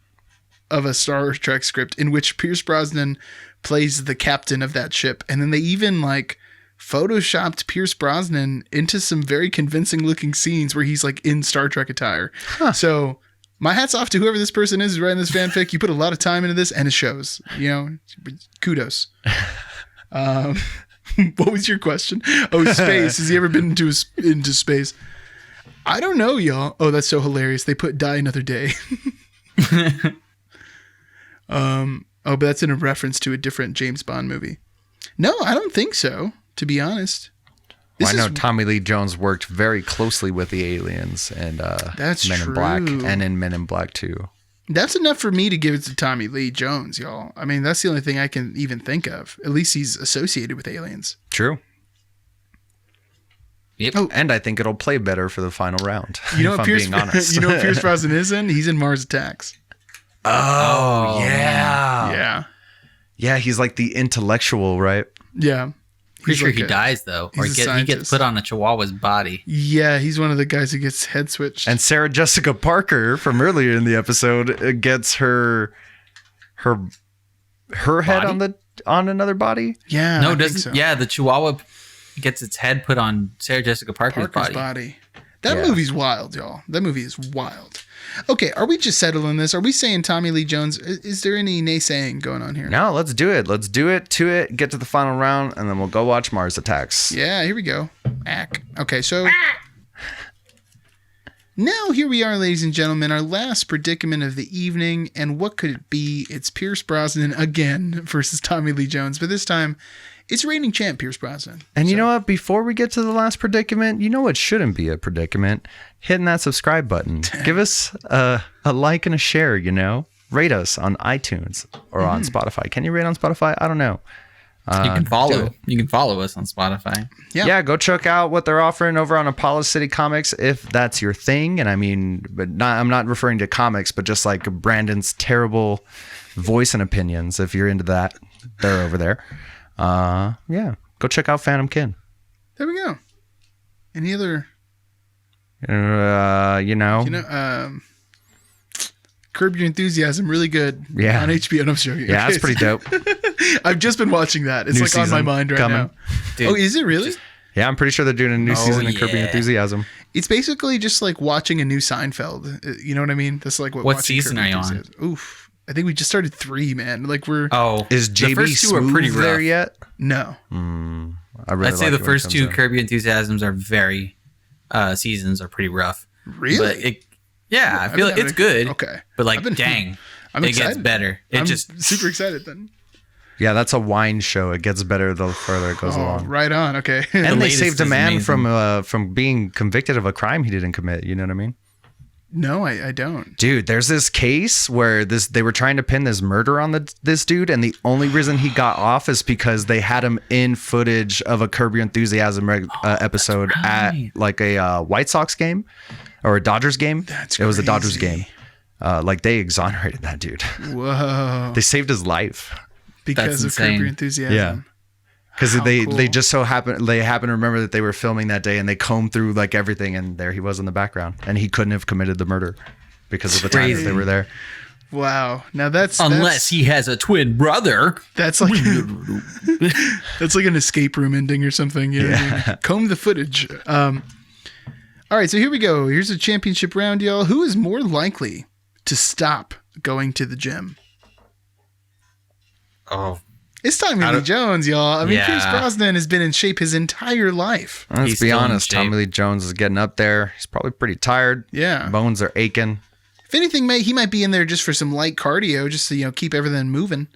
of a Star Trek script in which Pierce Brosnan plays the captain of that ship. And then they even like photoshopped Pierce Brosnan into some very convincing looking scenes where he's like in Star Trek attire. So my hat's off to whoever this person is writing this fanfic. You put a lot of time into this and it shows, kudos. What was your question? Oh, space. Has he ever been into space? I don't know, y'all. Oh, that's so hilarious. They put Die Another Day. But that's in a reference to a different James Bond movie. No, I don't think so, to be honest.
I know Tommy Lee Jones worked very closely with the aliens and
That's
Men
true.
in Black and in Men in Black 2.
That's enough for me to give it to Tommy Lee Jones, y'all. I mean, that's the only thing I can even think of. At least he's associated with aliens.
True.
Yep.
Oh.
And I think it'll play better for the final round.
You know
if
what
I'm
Pierce?
being honest.
You know what Pierce Brosnan is in? He's in Mars Attacks.
Oh, yeah.
Yeah,
Yeah, he's like the intellectual, right?
yeah.
Pretty
He's
sure
like
he
a-
dies though, or
he's a
he gets
scientist.
put on a chihuahua's body.
Yeah, he's one of the guys who gets head switched.
And Sarah Jessica Parker from earlier in the episode gets her head on another body.
yeah,
No,
I think
doesn't.
so.
Yeah, the chihuahua gets its head put on Sarah Jessica Parker's body.
That
Yeah.
movie's wild, y'all. That movie is wild. Okay, are we just settling this? Are we saying Tommy Lee Jones? Is there any naysaying going on here?
No, let's do it. Let's do it to it. Get to the final round, and then we'll go watch Mars Attacks.
Yeah, here we go. Okay, so now here we are, ladies and gentlemen, our last predicament of the evening. And what could it be? It's Pierce Brosnan again versus Tommy Lee Jones, but this time it's reigning champ, Pierce Brosnan.
And you know what? Before we get to the last predicament, you know what shouldn't be a predicament? Hitting that subscribe button. Give us a like and a share, you know? Rate us on iTunes or on Spotify. Can you rate on Spotify? I don't know.
You can follow. You can follow us on Spotify.
Yeah, go check out what they're offering over on Apollo City Comics if that's your thing. And I mean, I'm not referring to comics, but just like Brandon's terrible voice and opinions. If you're into that, they're over there. Yeah, go check out Phantom Kin.
There we go. Any other? Curb Your Enthusiasm, really good.
Yeah.
On HBO. No, I'm joking.
Yeah, that's pretty dope.
I've just been watching that. It's
New
like on my
season
mind right
coming.
now.
Dude,
Oh, is it really?
Yeah, I'm pretty sure they're doing a new season of Curb Your
yeah.
Enthusiasm.
It's basically just like watching a new Seinfeld. You know what I mean? That's like what watching
season
Curb
are you
Your
on?
Enthusiasm. Oof. I think we just started 3, man. Like we're
Is
the
JB
first two are
Smooth
pretty
there
rough.
yet?
no.
I really
I'd say
like
the
it when it
first
comes
2
out.
Curb Your Enthusiasms are very seasons are pretty rough.
Really?
But I feel
been
like it's good.
Okay.
But like,
I've been-
dang,
I'm
it gets
excited.
better.
I'm
just
super excited then.
Yeah, that's a wine show. It gets better the further it goes
Oh,
along.
right on. Okay.
And they
latest
saved a
is
man
amazing.
from being convicted of a crime he didn't commit. You know what I mean?
No, I don't.
Dude, there's this case where they were trying to pin this murder on this dude, and the only reason he got off is because they had him in footage of a Curb Your Enthusiasm episode at like a White Sox game or a Dodgers game.
That's
It was a Dodgers
crazy.
game. Like they exonerated that dude.
Whoa.
They saved his life.
Because of
That's
Curb Your
insane.
Enthusiasm.
Yeah. Because
How
they
cool.
just so happen to remember that they were filming that day, and they combed through like everything, and there he was in the background, and he couldn't have committed the murder because of the time that
Crazy.
they were there.
Wow. Now that's
unless he has a twin brother.
that's like that's like an escape room ending or something. You know what I mean? Comb the footage. All right, so here we go. Here's a championship round, y'all. Who is more likely to stop going to the gym?
Oh,
It's Tommy Lee Jones, y'all. I mean,
Yeah.
Pierce Brosnan has been in shape his entire life.
Let's
He's
be
still in
honest,
shape.
Tommy Lee Jones is getting up there. He's probably pretty tired.
Yeah.
Bones are aching.
If anything, he might be in there just for some light cardio, just to keep everything moving.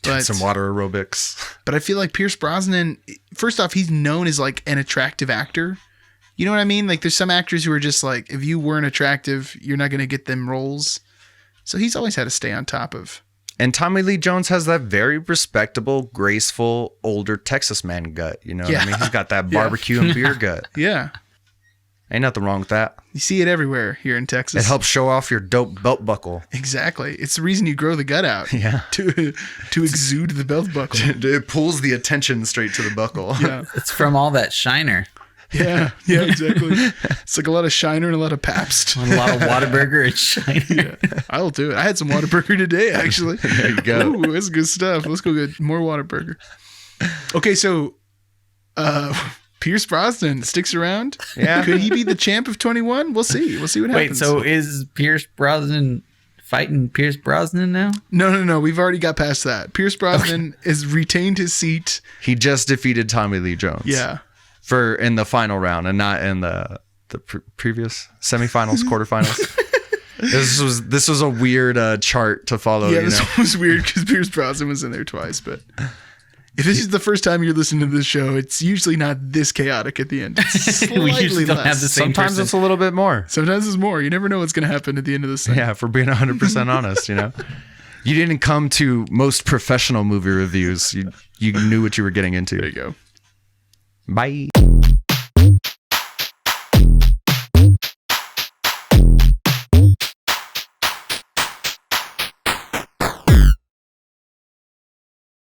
But
Some water aerobics.
But I feel like Pierce Brosnan, first off, he's known as like an attractive actor. You know what I mean? Like there's some actors who are just like, if you weren't attractive, you're not going to get them roles. So he's always had to stay on top of.
And Tommy Lee Jones has that very respectable, graceful, older Texas man gut. You know what I mean? He's got that
Yeah.
barbecue and beer gut.
Yeah.
Ain't nothing wrong with that.
You see it everywhere here in Texas.
It helps show off your dope belt buckle.
Exactly. It's the reason you grow the gut out.
Yeah.
To exude the belt buckle.
It pulls the attention straight to the buckle.
Yeah.
it's from all that shiner.
Yeah. Yeah, exactly. It's like a lot of Shiner and a lot of Pabst.
A lot of Whataburger and shiner.
I'll do it. I had some Whataburger today, actually.
There you go.
Ooh, that's good stuff. Let's go get more Whataburger. Okay, so Pierce Brosnan sticks around.
Yeah.
Could he be the champ of 21? We'll see. We'll see what
Wait,
happens.
so is Pierce Brosnan fighting Pierce Brosnan now?
No. We've already got past that. Pierce Brosnan has retained his seat.
He just defeated Tommy Lee Jones.
Yeah.
For in the final round and not in the previous semifinals, quarterfinals. This was a weird chart to follow.
Yeah,
you
this
know?
was weird because Pierce Brosnan was in there twice. But if this is the first time you're listening to this show, it's usually not this chaotic at the end. It's
We
slightly
usually don't
less.
have the same
Sometimes
person.
it's a little bit more.
Sometimes it's more. You never know what's going to happen at the end of this thing.
Yeah, for being 100% honest, you know. You didn't come to most professional movie reviews. You knew what you were getting into.
There you go.
Bye.